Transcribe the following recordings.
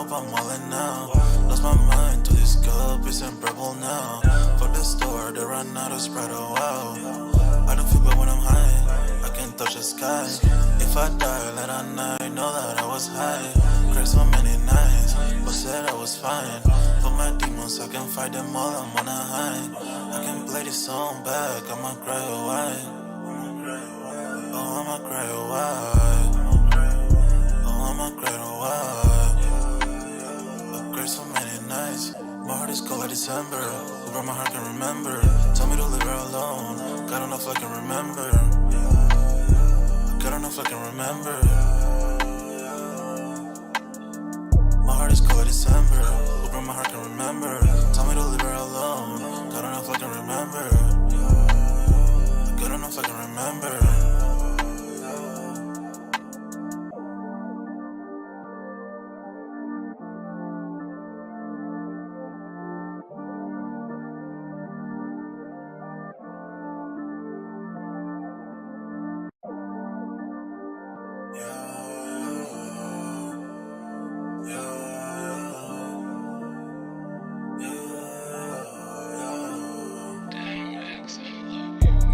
hope I'm wildin' now. Lost my mind to this cup, it's unbearable now. Fuck the store, they run out of Sprite, oh wow. I don't feel bad when I'm high, I can't touch the sky. If I die late at night, know that I was high. Cried so many nights, but said I was fine. For my demons, I can fight them all, I'm on a high. I can play this song back, I'ma cry a while. Oh, I'ma cry a while. Oh, I'ma cry a while. I cried so many nights. My heart is cold like December. Over my heart can remember. Tell me to leave her alone. God don't know if I can remember. God don't know if I can remember. My heart is cold like December. Over my heart can remember. Tell me to leave her alone. God don't know if I can remember. God don't know if I can remember.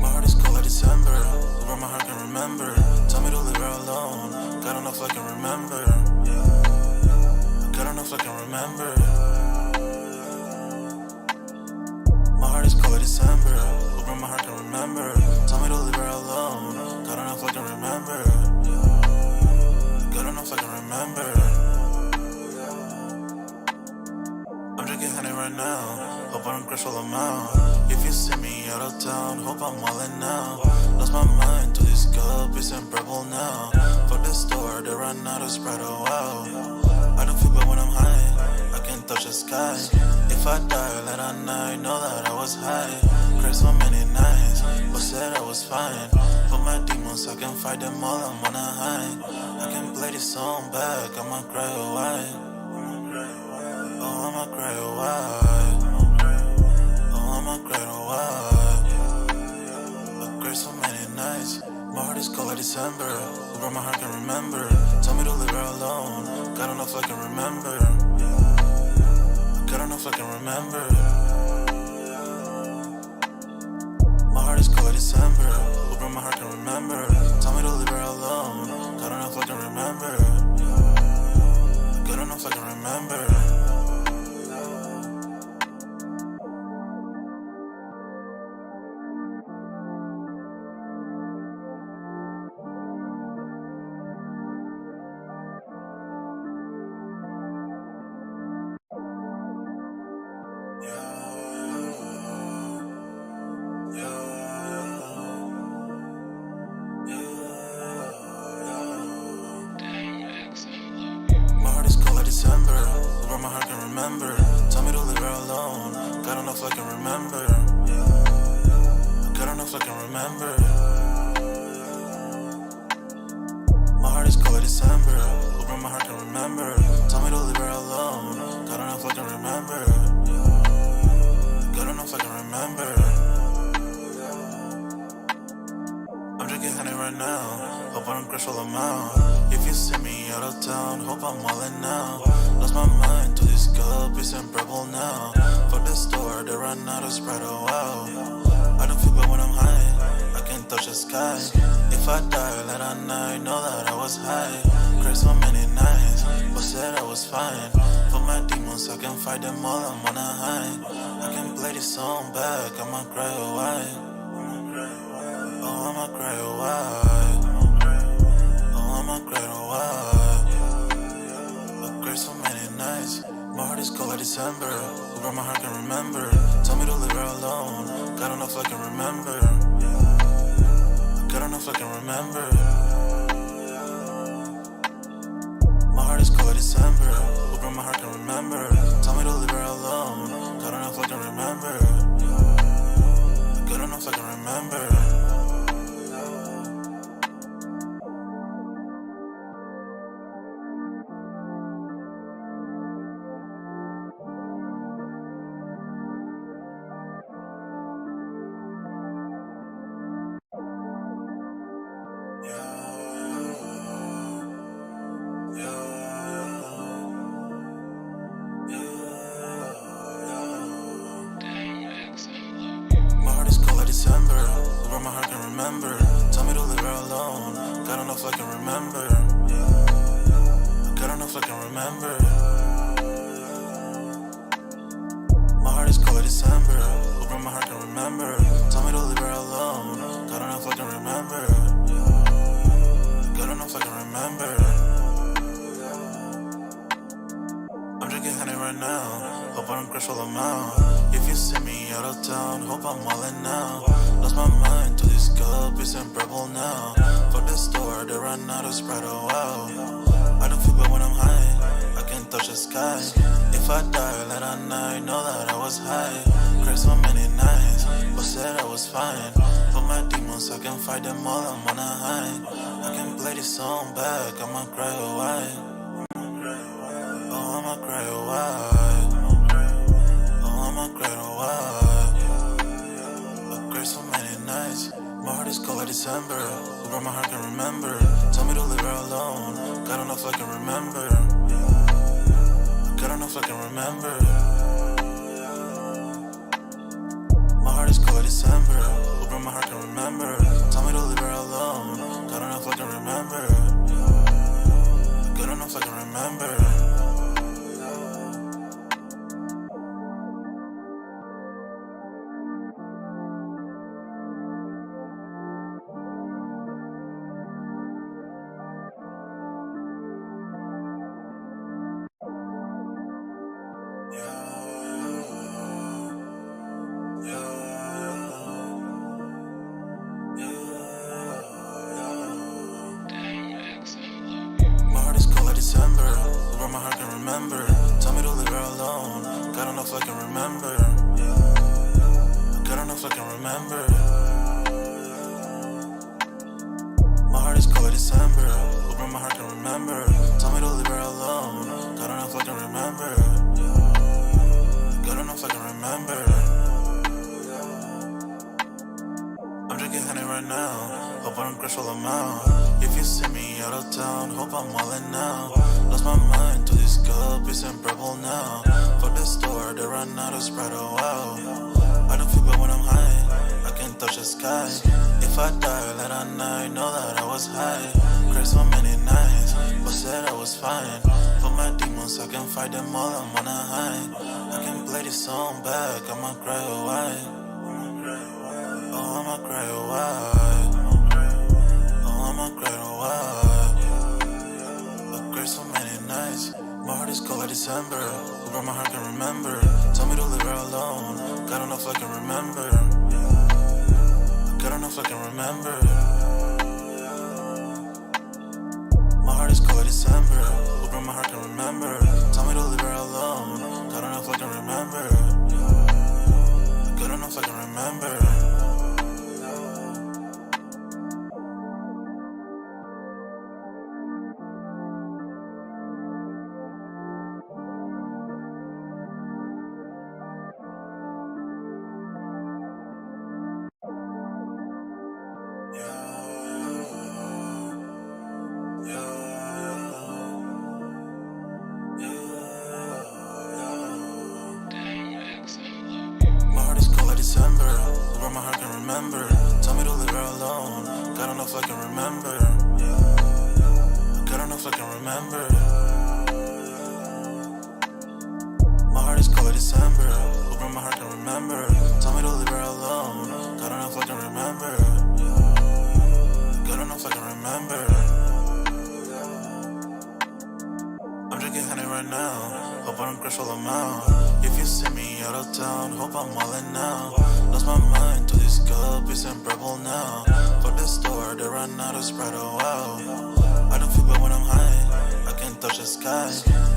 My heart is cold like December. Over my heart can remember. Tell me to leave her alone. God don't know if I can remember. God don't know if I can remember. My heart is cold like December. Over my heart can remember. Tell me to leave her alone. God don't know if I can remember. God don't know if I can remember. I'm drinking honey right now. Hope I don't crash all amount. If you see me out of town, hope I'm wildin' now. Lost my mind to this cup, it's unbearable now. Fuck the store, they run out of Sprite, oh wow. I don't feel bad when I'm high, I can't touch the sky. If I die late at night, know that I was high. Cried so many nights, but said I was fine. For my demons, I can fight them all, I'm on a high. I can play this song back, I'ma cry a while. Oh, I'ma cry a while. Oh, I'ma cry a while. I cried so many nights. My heart is cold like December. Over my heart can remember. Tell me to leave her alone. God don't know if I can remember. God don't know if I can remember. My heart is cold like December. Over my heart can remember. Tell me to leave her alone. God don't know if I can remember. God don't know if I can remember. My heart is cold like December. Over my heart can remember. Tell me to leave her alone. God don't know if I can remember. God don't know if I can remember. My heart is cold like December. Over my heart can remember. Tell me to leave her alone. God don't know if I can remember. God don't know if I can remember. I'm drinking honey right now. Hope I don't crash all amount. If you see me out of town, hope I'm wildin' now. Lost my mind to this cup, it's unbearable now. Fuck the store, they run out of Sprite, oh wow. I don't feel bad when I'm high, I can't touch the sky. If I die late at night, know that I was high. Cried so many nights, but said I was fine. For my demons, I can fight them all, I'm on a high. I can play this song back, I'ma cry a while. Oh, I'ma cry a while. Oh, I'ma cry a while. I cried so many nights. My heart is cold like December. Over my heart can remember. Tell me to leave her alone. God don't know if I can remember. God don't know if I can remember. My heart is cold like December. Over my heart can remember. Tell me to leave her alone. God don't know if I can remember. God don't know if I can remember. my heart can remember. Tell me to leave her alone. God don't know if I can remember. God don't know if I can remember. My heart is cold like December. Hoping my heart can remember. Tell me to leave her alone. God don't know if I can remember. God don't know if I can remember. I'm drinking honey right now. Hope I don't crush all them out. If you see me out of town, hope I'm wildin' now. Lost my mind to this cup, it's unbearable now. For the store, they run out of Sprite, oh wow. I don't feel bad when I'm high, I can touch the sky. If I die late at night, know that I was high. Cried so many nights, but said I was fine. But my demons, I can fight them all, I'm on a high. I can play this song back, I'ma cry, oh why? Oh, I'ma cry, oh why? Oh, I'ma cry, oh why? I cried so many nights. My heart is cold like December. Where my heart can remember. Tell me to leave her alone. God don't know if I can remember. God don't know if I can remember. My heart is cold like December. Where my heart can remember. Tell me to leave her alone. God don't know if I can remember. God don't know if I can remember. December, where my heart can remember. Tell me to leave her alone. God don't know if I can remember. God don't know if I can remember. My heart is cold like December, where my heart can remember. Tell me to leave her alone. God don't know if I can remember. God don't know if I can remember. I'm drinking honey right now. Hope I don't crush all them out. If you see me out of town, hope I'm wildin' now. Lost my mind to this cup, it's unbearable now. For the store, they run out of Sprite, oh wow. I don't feel bad when I'm high, I can touch the sky. If I die late at night, know that I was high. Cried so many nights, but said I was fine. For my demons, I can fight them all, I'm on a high. I can play this song back, I'ma cry, oh why? Oh, I'ma cry, oh why? I'ma cry, oh why? I cried so many nights. My heart is cold like December. Where my heart can remember. Tell me to leave her alone. God don't know if I can remember. God don't know if I can remember. My heart is cold like December. Where my heart can remember. Tell me to leave her alone. God don't know if I can remember. God don't know if I can remember. December, where my heart can remember. Tell me to leave her alone. God don't know if I can remember. God don't know if I can remember. My heart is cold like December, where my heart can remember. Tell me to leave her alone. God don't know if I can remember. God don't know if I can remember. I'm drinking honey right now. Hope I don't crush all them out. If you see me out of town, hope I'm wildin' now. Lost my mind to this cup, it's unbearable now. For the store, they run out of Sprite, oh wow. I don't feel bad when I'm high, I can touch the sky.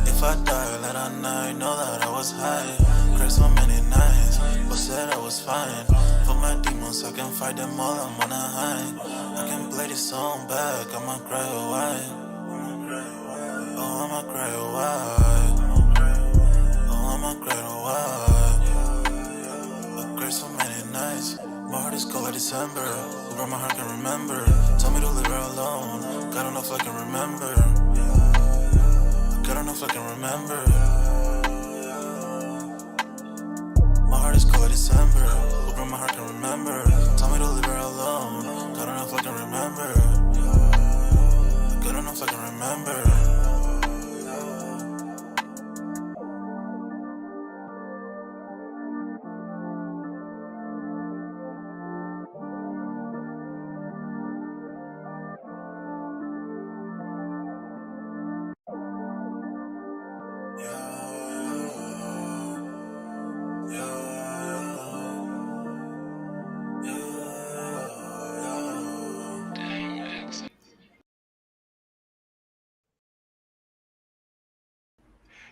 If I die late at night, know that I was high. Cried so many nights, but said I was fine. For my demons, I can fight them all, I'm on a high. I can play this song back, I'ma cry, oh why? Oh, I'ma cry, oh why? I'ma cry, oh why? I cried so many nights. My heart is cold like December. Where my heart can remember. Tell me to leave her alone. God don't know if I can remember. God don't know if I can remember. My heart is cold like December. Where my heart can remember. Tell me to leave her alone. I can remember. Good enough I can remember.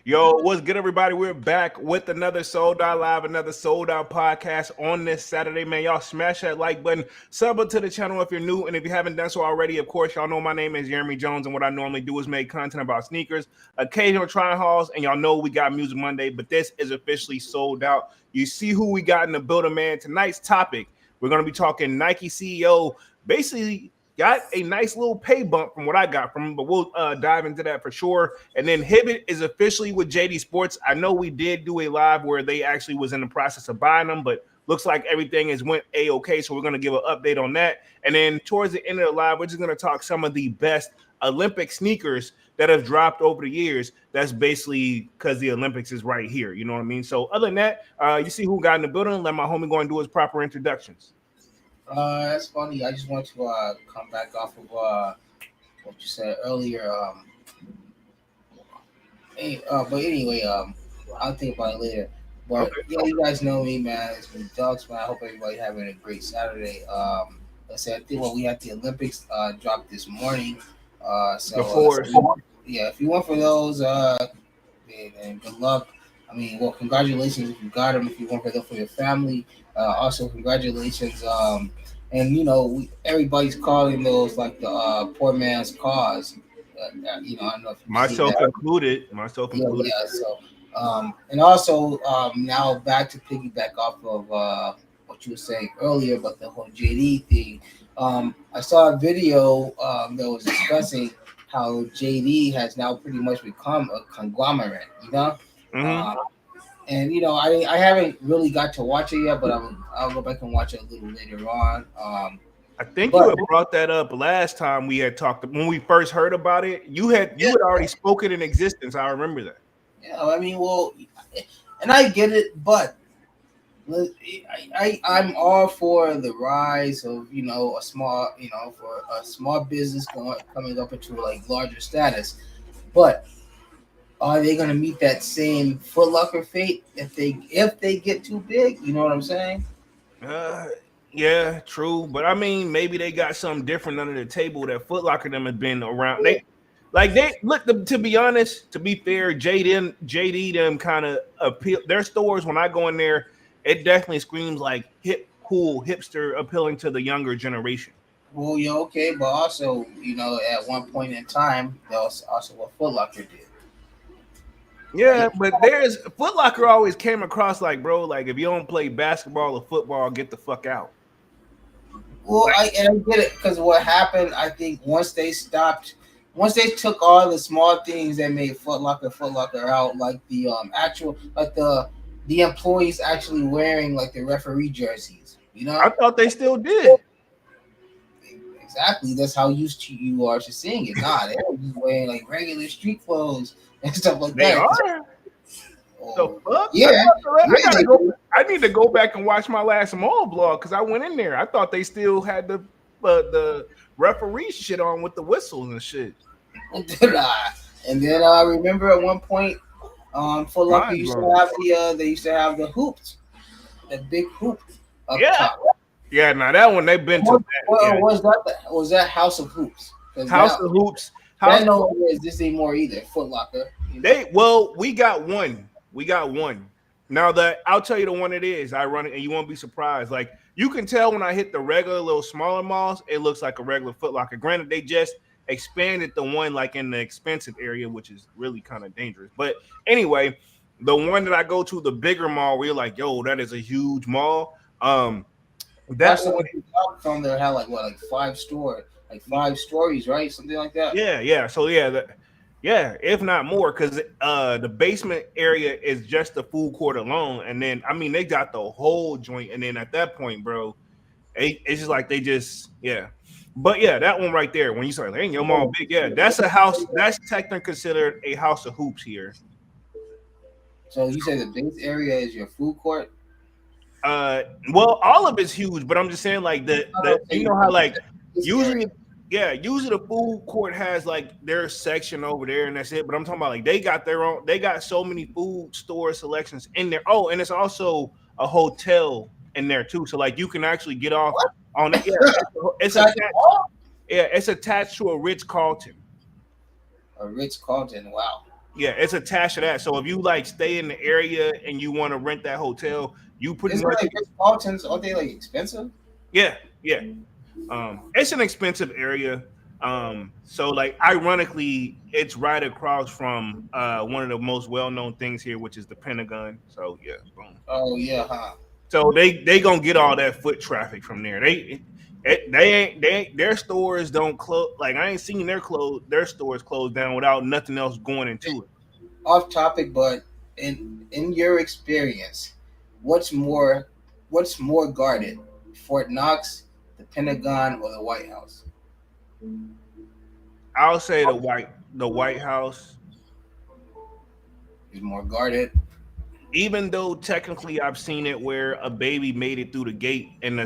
Yo, what's good, everybody? We're back with another Sold Out Live, another Sold Out podcast on this Saturday, man. Y'all smash that like button, sub it to the channel if you're new, and if you haven't done so already, of course, y'all know my name is Jeremy Jones, and what I normally do is make content about sneakers, occasional try hauls, and y'all know we got Music Monday, but this is officially sold out. You see who we got in the building, man. Tonight's topic, we're going to be talking Nike CEO, basically got a nice little pay bump from what I got from him, but we'll dive into that for sure. And then Hibbett is officially with JD Sports. I know we did do a live where they actually was in the process of buying them, but looks like everything is went A-okay, so we're going to give an update on that. And then towards the end of the live, we're just going to talk some of the best Olympic sneakers that have dropped over the years. That's basically because the Olympics is right here. You know what I mean? So other than that, you see who got in the building. Let my homie go and do his proper introductions. That's funny. I just want to come back off of what you said earlier. But anyway, I'll think about it later. But Okay. yeah, you guys know me, man. It's been Dogs, man. I hope everybody having a great Saturday. Let's say I think we had the Olympics dropped this morning. Before. Yeah, if you want for those, and good luck. I mean, well, congratulations if you got them. If you want for them for your family, also congratulations. And everybody's calling those like the poor man's cause. I don't know if you see Myself that. included. Myself Yeah, included. yeah. So, and also now back to piggyback off of what you were saying earlier about the whole JD thing. I saw a video that was discussing how JD has now pretty much become a conglomerate. Mm-hmm. Um, and I haven't really got to watch it yet, but I'll go back and watch it a little later on. I think you But had brought that up last time we had talked when we first heard about it. You had already spoken in existence. I remember that. yeah, I mean, well, and I get it, but I'm all for the rise of a small for a small business coming up into like larger status, but are they going to meet that same Foot Locker fate if they get too big? You know what I'm saying? Uh, yeah, true. But I mean, maybe they got something different under the table that Foot Locker them has been around. They look to be honest, to be fair, JD them kind of appeal their stores when I go in there, it definitely screams like hip, cool, hipster, appealing to the younger generation. Well, yeah, okay, but also at one point in time that was also what Foot Locker did. Yeah, but there's Foot Locker always came across like, bro, like if you don't play basketball or football, get the fuck out. Well, Like, I get it because what happened, I think, once they took all the small things that made Foot Locker out, like the actual, like the employees actually wearing like the referee jerseys. I thought they still did. Exactly. That's how used to you are to seeing it. Nah, they're just wearing like regular street clothes and stuff like They that. are. The Oh, fuck? yeah, I gotta they go. do. I need to go back and watch my last mall blog because I went in there. I thought they still had the referee shit on with the whistles and shit. Nah. And then I remember at one point, Foot Locker Mind used blown. to have they used to have the hoops, the big hoop up Yeah, top. yeah. Now that one they've been to What, that. what Yeah, was that House of Hoops? Because House now of Hoops. House. that no longer exists anymore either. Foot Locker. We got one. We got one. Now that I'll tell you the one it is. I run it and you won't be surprised. Like you can tell when I hit the regular little smaller malls, it looks like a regular Foot Locker. Granted, they just expanded the one like in the expensive area, which is really kind of dangerous. But anyway, the one that I go to, the bigger mall, where you're like, yo, that is a huge mall. That Watch one, the from there had like what, like five stories, right? Something like that. yeah. So yeah, if not more, because the basement area is just the food court alone, and then I mean they got the whole joint, and then at that point, bro, it's just like they just yeah. But yeah, that one right there. When you say, "Hey, your mom big," yeah, that's a house. That's technically considered a house of hoops here. So you say the base area is your food court? Uh, well, all of it's huge, but I'm just saying, like the No, so you you know how like this usually, area. yeah, usually the food court has like their section over there, and that's it. But I'm talking about like they got their own. They got so many food store selections in there. Oh, and it's also a hotel in there too. So like you can actually get off What? on it. Yeah, it's Inside the attached. mall? Yeah, it's attached to a Ritz Carlton. A Ritz Carlton. Wow. Yeah, it's attached to that. So if you like stay in the area and you want to rent that hotel, you pretty Isn't much like Ritz Carltons? Aren't they like expensive? yeah, yeah. It's an expensive area. So like ironically, it's right across from one of the most well-known things here, which is the Pentagon. So yeah, boom. Oh yeah, huh? So they gonna get all that foot traffic from there. They their stores don't close. Like I ain't seen their stores closed down without nothing else going into it. Off topic, but in your experience, what's more what's more guarded, Fort Knox, the Pentagon, or the White House? I'll say the White House, Is more guarded. even though technically I've seen it where a baby made it through the gate and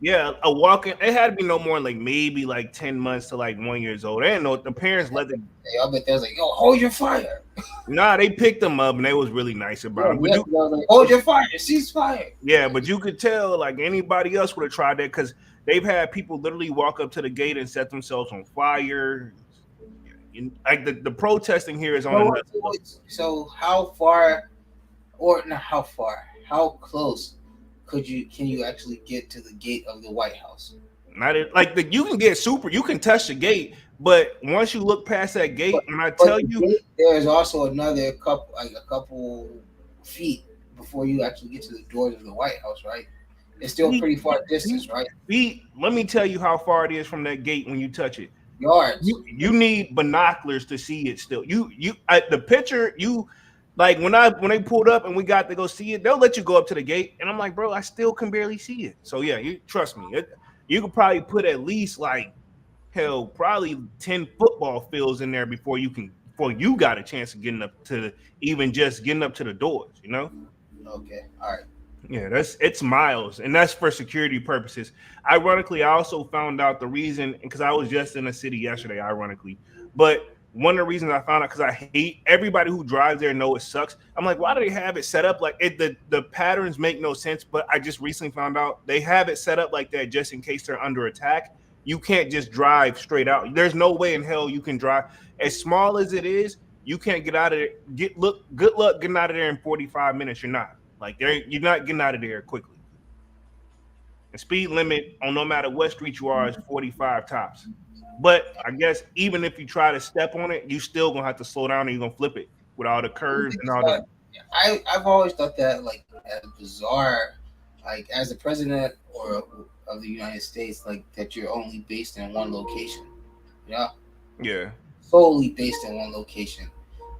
yeah, a walking it had to be no more than like maybe like 10 months to like 1 years old. They didn't know the parents let the I bet they was like, "Yo, hold your fire." nah, they picked them up and they was really nice about it. Yeah, they was like, hold your fire, cease fire. Yeah, but you could tell like anybody else would have tried that because they've had people literally walk up to the gate and set themselves on fire. Like the protesting here is on another level. So how far, or not how far, how close can you actually get to the gate of the White House? Not it, like you can get you can touch the gate, but once you look past that gate, But, when I but tell the you, gate, there is also another couple, like a couple feet before you actually get to the doors of the White House, right? It's still pretty far distance, right? let me tell you how far it is from that gate when you touch it. Yards. You need binoculars to see it still. The picture you like when they pulled up and we got to go see it, they'll let you go up to the gate, and I'm like, bro, I still can barely see it. So yeah, you trust me. You could probably put at least like hell, probably 10 football fields in there before you got a chance of getting up to even just getting up to the doors, you know? Okay, all right. Yeah, it's miles, and that's for security purposes. Ironically, I also found out the reason because I was just in the city yesterday, ironically. But one of the reasons I found out because I hate everybody who drives there know it sucks. I'm like, why do they have it set up like it? The patterns make no sense. But I just recently found out they have it set up like that just in case they're under attack. You can't just drive straight out. There's no way in hell you can drive as small as it is. You can't get out of it. Good luck getting out of there in 45 minutes. You're not. Like you're not getting out of there quickly. The speed limit on no matter what street you are is 45 tops. But I guess even if you try to step on it, you still gonna have to slow down and you're gonna flip it with all the curves and all that. I've always thought that like as bizarre, like as the president or of the United States, like that you're only based in one location. Yeah, Yeah. solely based in one location.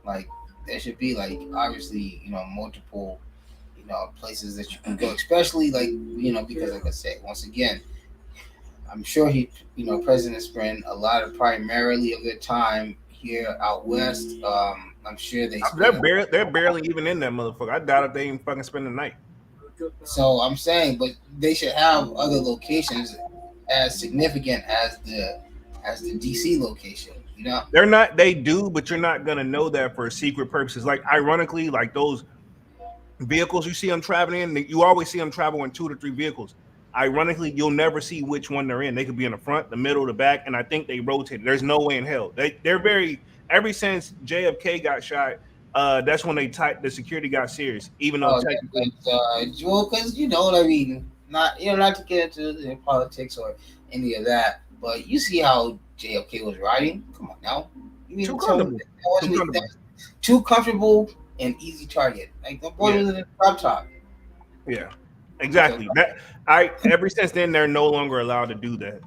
Like there should be like obviously multiple places that you can go, especially like because like I said once again, I'm sure presidents spend a lot of primarily of their time here out west. I'm sure They're barely even in that motherfucker. I doubt if they even fucking spend the night. So I'm saying, but they should have other locations as significant as the DC location. They're not. They do, but you're not gonna know that for secret purposes. Like ironically, like those vehicles you see them traveling in, you always see them travel in 2 to 3 vehicles. Ironically, you'll never see which one they're in. They could be in the front, the middle, the back, and I think they rotate. There's no way in hell. They're very ever since JFK got shot. That's when the security got serious. Even though technically, well, because what I mean, not to get into politics or any of that, but you see how JFK was riding. Come on now, you mean too comfortable. Too comfortable and easy target. Like the boy was in the crop top. Yeah, exactly. Ever since then they're no longer allowed to do that.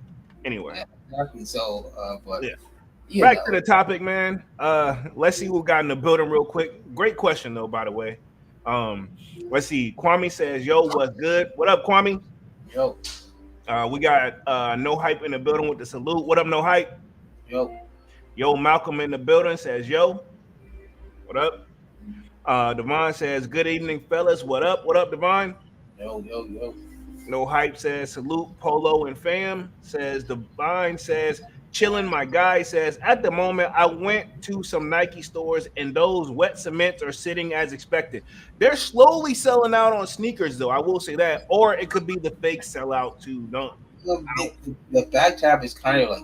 Anyway, yeah, exactly. So, but yeah. Back to the topic, man. Let's see who got in the building real quick. Great question though, by the way. Let's see. Kwame says, "Yo, what's good? What up, Kwame?" Yo. We got No Hype in the building with the salute. What up, No Hype? Yo, Yo, Malcolm in the building says, yo, what up? Devon says, good evening, fellas. What up? What up, Devon? yo. No Hype says, salute, Polo and fam. Says, Devon says, chilling. My guy says, at the moment, I went to some Nike stores and those wet cements are sitting as expected. They're slowly selling out on sneakers, though. I will say that. Or it could be the fake sellout, too. Don't. The back tab is kind of like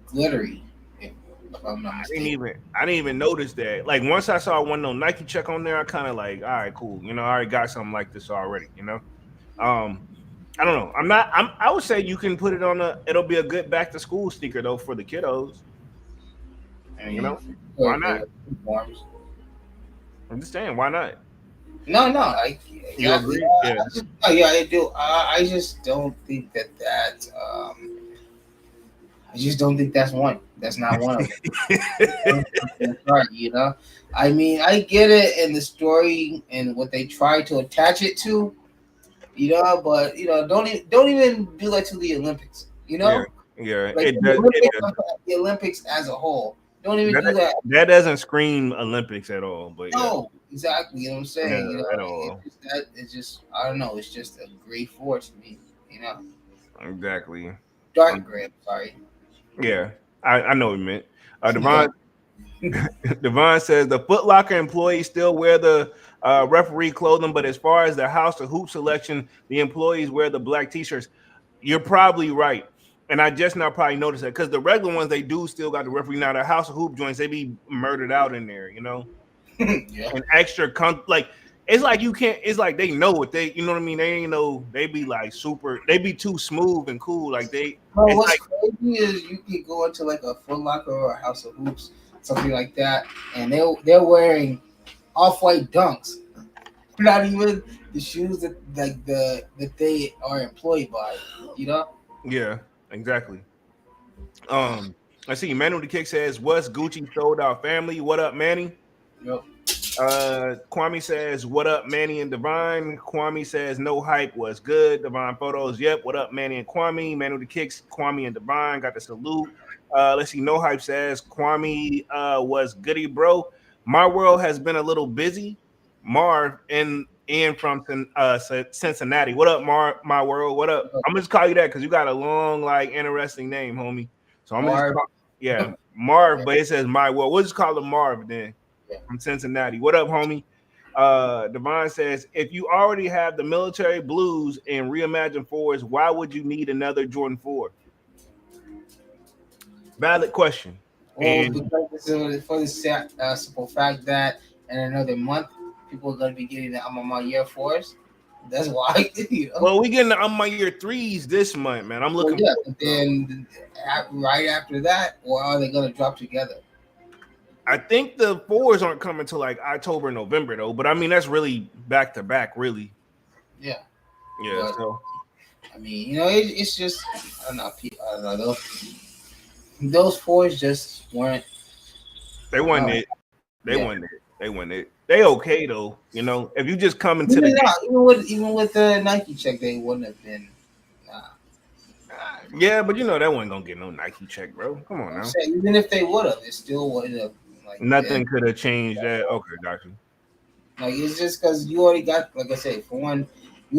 glittery. If I'm not I mistaken. didn't even notice that. Like once I saw one no Nike check on there, I kind of like, all right, cool. You know, I already got something like this already. You know, I don't know. I would say you can put it on a. It'll be a good back to school sneaker though for the kiddos. I You mean, know, why not? I'm just saying, why not? No, You agree? Yeah. I do. I just don't think that. I just don't think that's one. That's not one of them. That's right, you know. I mean, I get it in the story and what they try to attach it to, you know. But you know, don't even do that to the Olympics, you Yeah, know. yeah. Like It does. It does. The Olympics as a whole. Don't even That, do that. that doesn't scream Olympics at all. But yeah, No, exactly. You know what I'm saying? You know, at all. it's just I don't know. It's just a gray force to me. You know, Exactly. dark gray. I'm sorry. Yeah, I know what you meant. Devon Devon says the Foot Locker employees still wear the referee clothing, but as far as the house of hoop selection, the employees wear the black t-shirts. You're probably right. And I just now probably noticed that because the regular ones they do still got the referee. Now the house of hoop joints, they be murdered out in there, you know, Yeah. and extra like it's like you can't, it's like they know what they, you know what I mean? They ain't know, they be like super, they be too smooth and cool. Like Bro, it's what's like, crazy is you could go into like a Foot Locker or a House of Hoops, something like that, and they're wearing off-white dunks. Not even the shoes that they are employed by. You know. yeah, exactly. I see Manuel the Kick says, what's Gucci sold out family? What up, Manny? Yep. Kwame says, what up, Manny and Divine? Kwame says, no hype was good. Divine photos, yep. What up, Manny and Kwame? Manuel the Kicks, Kwame and Divine got the salute. Let's see, no hype says, Kwame was goody, bro. My world has been a little busy. Marv and Ian from Cincinnati. What up, my world? What up? I'm gonna just call you that because you got a long, like, interesting name, homie. So I'm gonna just Marv. call, yeah, Marv, Yeah. but it says my world. We'll just call him Marv then. Yeah. From Cincinnati. What up, homie? Devon says, if you already have the military blues and reimagined fours, why would you need another Jordan 4? Valid question. Well, And because for the simple fact that in another month, people are going to be getting the I'm on my year fours. That's why. You know? well, we getting the on my year threes this month, man. I'm looking. Yeah. But then right after that, or are they going to drop together? I think the fours aren't coming to like October, November though. But I mean, that's really back to back, really. Yeah. Yeah. But, So I mean, you know, it's just I don't know. Those fours just weren't. they won it. They won it. They won it. They okay though. You know, if you just come into Even with the Nike check, they wouldn't have been. yeah, but you know that wasn't gonna get no Nike check, bro. Come on now. Saying, even if they would have, it still wouldn't have. Like Nothing could have changed that. Okay, doctor. Like it's just because you already got, like I said, for one, they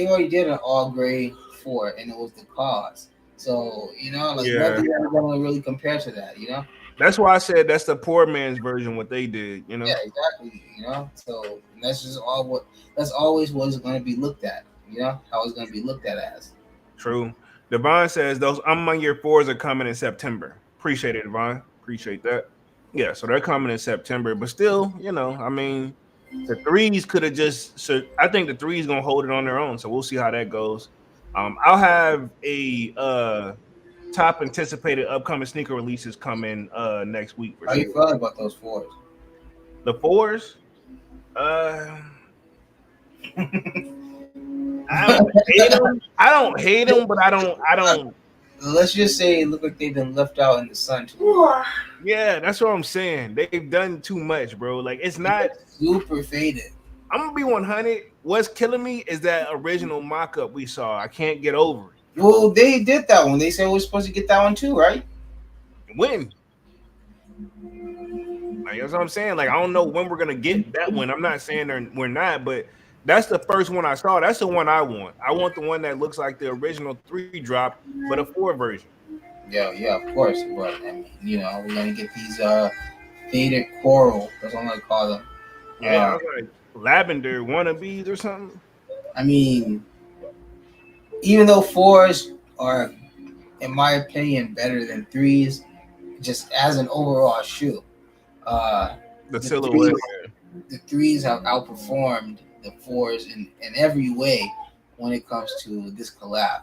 already did an all grade 4, and it was the cause. So you know, like nothing ever gonna really compare to that. You know. That's why I said that's the poor man's version. What they did, you know. Yeah, exactly. You know, so that's just that's always what it's going to be looked at. You know how it's going to be looked at as. True. Devon says those I'm on year 4s are coming in September. Appreciate it, Devon. Appreciate that. Yeah, so they're coming in September, but still, you know, I mean, the threes could have just. So I think the threes gonna hold it on their own. So we'll see how that goes. I'll have a top anticipated upcoming sneaker releases coming next week. For How you feeling about those 4s? The 4s, I don't hate them, but I don't. Let's just say it look like they've been left out in the sun too. Yeah, that's what I'm saying. They've done too much, bro. Like it's not super faded. I'm gonna be 100. What's killing me is that original mock-up we saw. I can't get over it. Well, they did that one. They said we're supposed to get that one too, right? When? Like, that's what I'm saying. Like, I don't know when we're gonna get that one. I'm not saying we're not, but that's the first one I saw. That's the one I want. I want the one that looks like the original 3 drop, but a 4 version. Yeah, of course. But I mean, we're gonna get these faded coral. That's what I'm gonna call them. Yeah, I was like lavender wannabes or something. I mean, even though 4s are, in my opinion, better than 3s, just as an overall shoe, The silhouette. the 3s have outperformed the 4s in every way when it comes to this collab.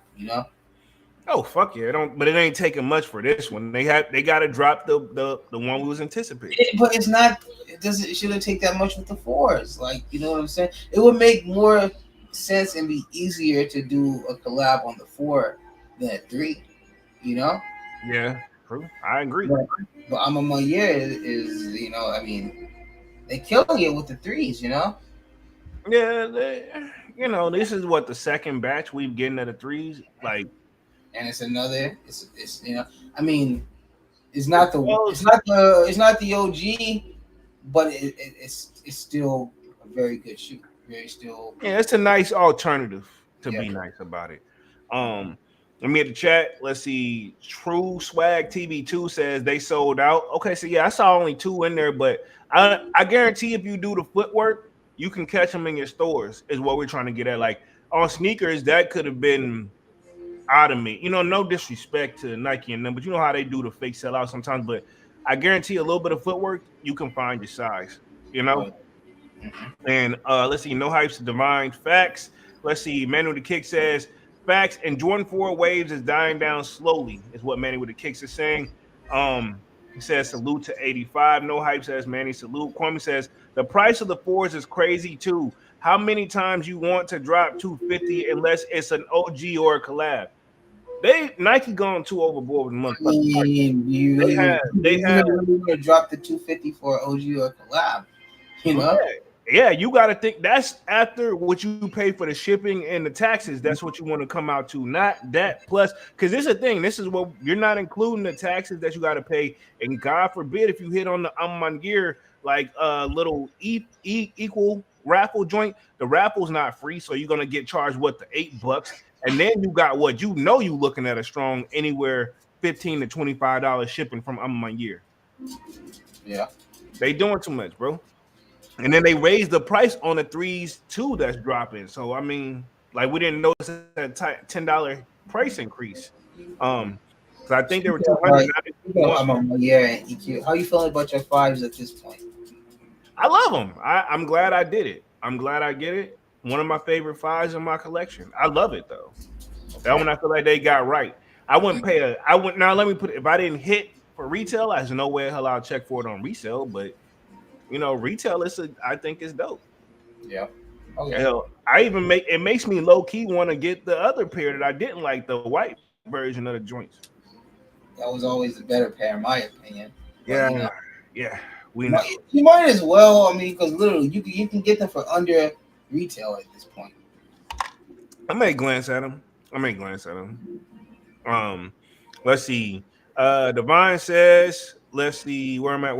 Oh fuck yeah! But it ain't taking much for this one. They got to drop the one we was anticipating. But it's not. It shouldn't take that much with the 4s. Like, you know what I'm saying? It would make more sense and be easier to do a collab on the 4 than a 3. Yeah, true. I agree. But I'm a Moyer is I mean, they killing it with the 3s. Yeah, this is what the second batch we've getting of the 3s. Like, and it's another. It's I mean, it's not the OG, but it's still a very good shoe. Yeah, it's a nice alternative to be nice about it. Let me hit the chat. Let's see. True Swag TV2 says they sold out. Okay, so yeah, I saw only 2 in there, but I guarantee if you do the footwork, you can catch them in your stores. Is what we're trying to get at. Like on sneakers, that could have been out of me. No disrespect to Nike and them, but you know how they do the fake sellout sometimes. But I guarantee a little bit of footwork, you can find your size. And let's see, no hypes, divine facts. Let's see, Manu the Kick says facts and Jordan 4 waves is dying down slowly, is what Manny with the Kicks is saying. He says salute to 85. No hype says Manny salute. Kwame says the price of the 4s is crazy too. How many times you want to drop 250 unless it's an OG or a collab? Nike gone too overboard with the motherfuckers. They have to drop the 250 for OG or collab. Yeah, you got to think that's after what you pay for the shipping and the taxes. That's what you want to come out to, not that plus. Because this is a thing. This is what you're not including the taxes that you got to pay. And God forbid if you hit on the Amman gear like little equal raffle joint, the raffle's not free, so you're gonna get charged the $8, and then you got you looking at a strong anywhere $15 to $25 shipping from Amman gear. Yeah, they doing too much, bro. And then they raised the price on the 3s too. That's dropping. So I mean, like we didn't notice that $10 price increase. So I think they were 200. EQ. How you feeling about your 5s at this point? I love them. I'm glad I did it. I'm glad I get it. One of my favorite 5s in my collection. I love it though. That one I feel like they got right. I wouldn't pay now let me put it, if I didn't hit for retail, there's no way hell I'll check for it on resale, but retail I think is dope. Yeah. Okay. Hell, it makes me low key want to get the other pair that I didn't like, the white version of the joints. That was always the better pair, in my opinion. Yeah, yeah. We know. You might as well. I mean, because literally, you can get them for under retail at this point. I may glance at them. Let's see. Divine says, let's see where I'm at.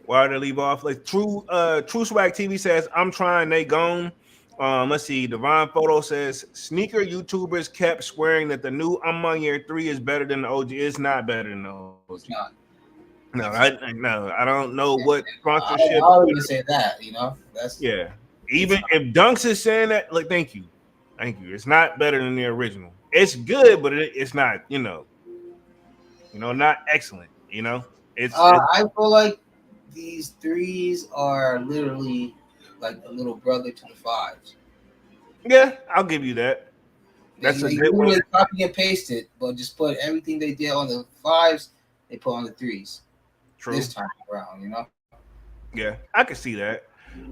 Why did I leave off? Like True Swag TV says, I'm trying, they gone. Let's see. Divine Photo says sneaker YouTubers kept swearing that the new Amman Year 3 is better than the OG. It's not better than the OG. It's not. No, I don't know what sponsorship. I would say that, That's Even if Dunks is saying that, like, thank you. It's not better than the original. It's good, but it's not, not excellent. It's I feel like these 3s are literally like a little brother to the 5s. Yeah, I'll give you that. That's a good one. Copy and paste it, but just put everything they did on the 5s, they put on the 3s. True. This time around, Yeah, I can see that.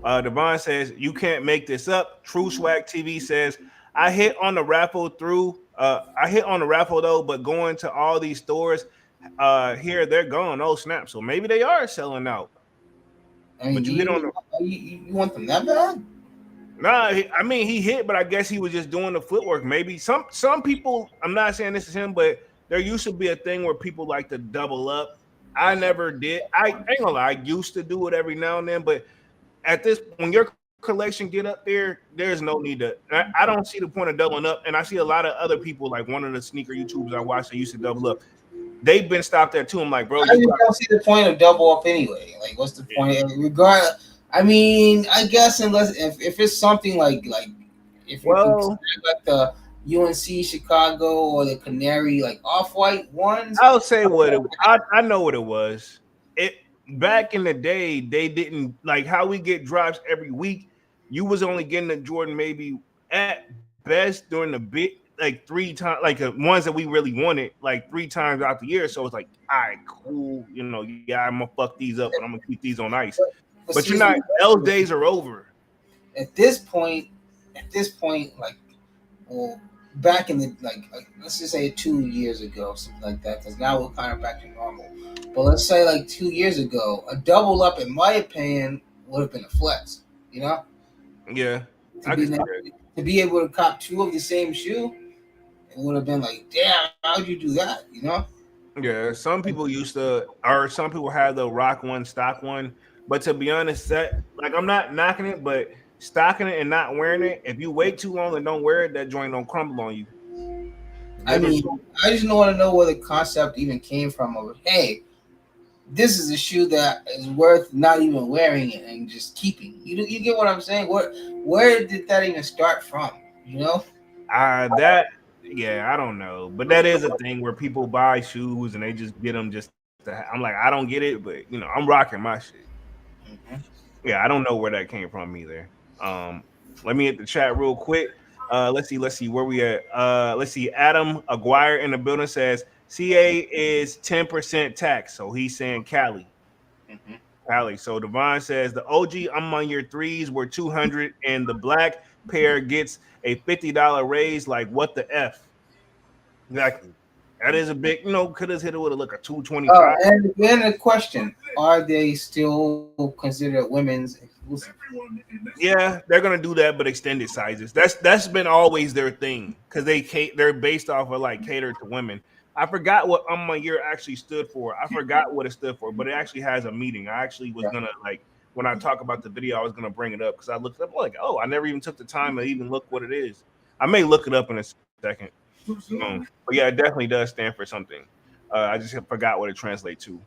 Devon says you can't make this up. True Swag TV says I hit on the raffle though, but going to all these stores here, they're gone. Oh snap! So maybe they are selling out. I mean, But do you hit on the you want them that bad? nah. I mean, he hit, but I guess he was just doing the footwork. Maybe some people. I'm not saying this is him, but there used to be a thing where people like to double up. I never did. I ain't gonna lie. I used to do it every now and then, but at this when your collection get up there, there's no need to. I don't see the point of doubling up, and I see a lot of other people like one of the sneaker YouTubers I watch that used to double up. They've been stopped there too. I'm like, bro, I you just got don't see the point of double up anyway. Like, what's the point? Regard. I mean, I guess unless if it's something like if you consider well. like the UNC Chicago or the Canary like off white ones. I'll say what it. I know what it was. It back in the day, they didn't like how we get drops every week. You was only getting a Jordan maybe at best during the bit like 3 times, like ones that we really wanted, like 3 times out the year. So it's like, all right, cool. You know, yeah, I'm gonna fuck these up, and I'm gonna keep these on ice. But But you're see, not. Those days are over. at this point, like, well, back in the like let's just say 2 years ago, something like that, because now we're kind of back to normal. But let's say like 2 years ago, a double up, in my opinion, would have been a flex. You know, Yeah, to I be can see that. to be able to cop two of the same shoe, it would have been like, damn, how'd you do that? You know? Yeah, some people used to, or some people have the rock one, stock one. But to be honest, that like I'm not knocking it, but stocking it and not wearing it, if you wait too long and don't wear it, that joint don't crumble on you. I Them are mean, two- I just want to know where the concept even came from. Of hey, this is a shoe that is worth not even wearing it and just keeping. You get what I'm saying? Where did that even start from? You know? that yeah, I don't know, but that is a thing where people buy shoes and they just get them just to. I'm like, I don't get it, but you know, I'm rocking my shit. Mhm. Yeah, I don't know where that came from either. Let me hit the chat real quick. Let's see where we at. Let's see. Adam Aguirre in the building says CA is 10% tax, so he's saying Cali. Mhm. Cali. So Devon says the OG I'm on your threes were 200, and the black pair gets a $50 raise. Like what the f? Exactly. That is a big. You know, could have hit it with a look a 225. And then a question: are they still considered women's exclusive? Yeah, they're gonna do that, but extended sizes. That's been always their thing because they're based off of like cater to women. I forgot what my year actually stood for. I forgot what it stood for, but it actually has a meaning. I actually was Yeah. gonna like when I talk about the video, I was gonna bring it up because I looked up like, oh, I never even took the time to even look what it is. I may look it up in a second. But yeah, it definitely does stand for something. I just forgot what it translates to.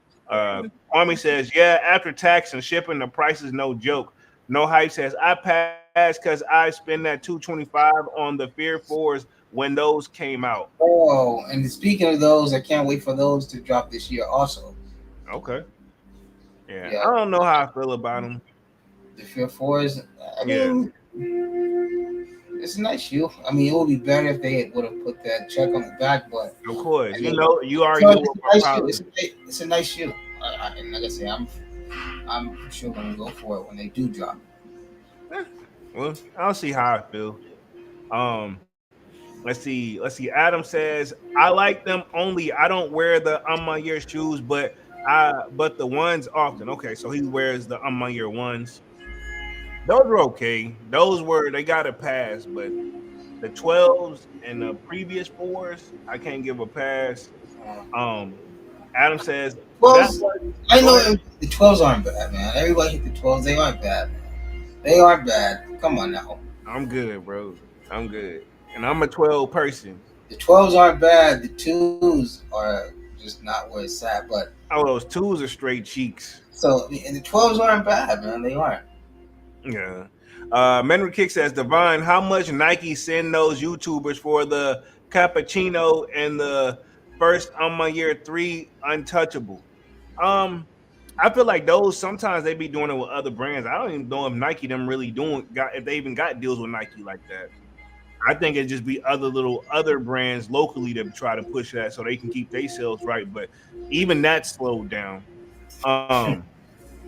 Army says, yeah, after tax and shipping, the price is no joke. No Hype says, I passed because I spent that 225 on the Fear 4s when those came out. Oh, and speaking of those, I can't wait for those to drop this year. Also, Okay. Yeah. yeah, I don't know how I feel about them. the Fear Fours. I Yeah. mean, it's a nice shoe. I mean, it would be better if they would have put that check on the back, but Of course. I You mean, know, you already so know it's what a my nice shoe. problem is. It's a nice shoe. And like I say, I'm sure gonna go for it when they do drop. Eh, well, I'll see how I feel. Um, let's see. Adam says, I like them only. I don't wear the on my year shoes, but the ones often. Okay, so he wears the on my year ones. Those were okay. Those were they got a pass, but the 12s and the previous 4s, I can't give a pass. Uh, Um, Adam says that 12s, was I go know ahead. the 12s aren't bad, man. Everybody hit the 12s. They aren't bad. They aren't bad. Come on now. I'm good, bro. I'm good. And I'm a 12 person. The 12s aren't bad. The 2s are just not where it's at. But Oh, those twos are straight cheeks. so, and the 12s aren't bad, man. They aren't. Yeah. Menry Kick says, Divine, how much Nike send those YouTubers for the cappuccino and the first on my year 3 untouchable? Um, I feel like those sometimes they be doing it with other brands. I don't even know if Nike them really doing got if they even got deals with Nike like that. I think it just be other brands locally that try to push that so they can keep their sales right. But even that slowed down. Um,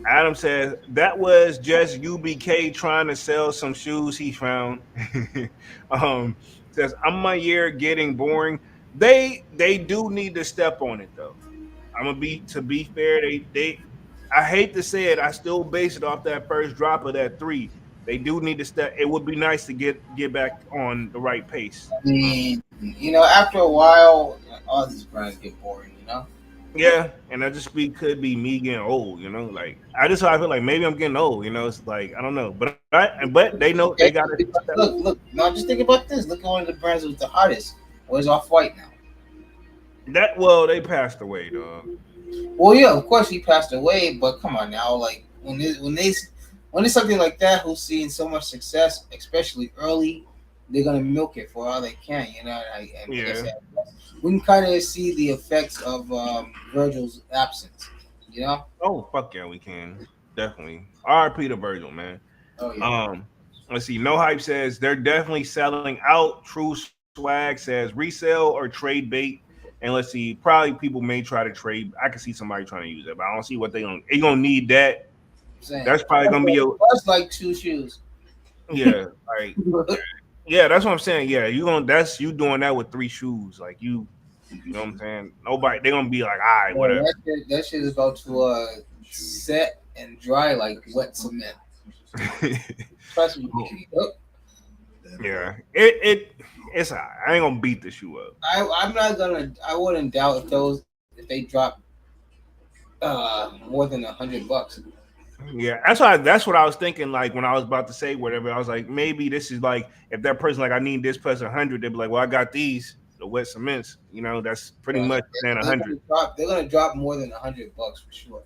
Adam says that was just UBK trying to sell some shoes he found. um, says I'm my year getting boring. They do need to step on it though. I'm gonna be to be fair. They I hate to say it, I still base it off that first drop of that three. They do need to step. It would be nice to get back on the right pace. I mean, after a while, all these brands get boring. Yeah, and that just could be me getting old. Like I feel like maybe I'm getting old. It's like I don't know, but they know they Okay, got to step. look. Now just think about this. Look at one of the brands that was the hottest. Where's Off White now? That well, they passed away, dog. Well, yeah, of course he passed away, but come on now, like when it's something like that who's seeing so much success, especially early, they're gonna milk it for all they can, And like I Yeah. said, we can kind of see the effects of Virgil's absence, you know. Oh fuck yeah, we can definitely. R.I.P. to Virgil, man. Oh yeah. Um, let's see. No hype says they're definitely selling out. True swag says resale or trade bait. And let's see, probably people may try to trade. I can see somebody trying to use it, but I don't see what they gonna need that. I'm saying That's probably gonna be your that's like two shoes. yeah, like yeah, that's what I'm saying. Yeah, that's you doing that with three shoes. Like you know what I'm saying? Nobody they gonna be like, all right, Boy, whatever. that shit is about to set and dry like wet cement. Trust me. Yeah, it's all right. I ain't gonna beat the shoe up. I'm not gonna. I wouldn't doubt if they drop more than $100. Yeah, that's what I was thinking. Like when I was about to say whatever, I was like, maybe this is like if that person like I need this plus 100, they'd be like, well, I got these the wet cements. That's pretty much saying 100. They're gonna drop more than $100 for sure.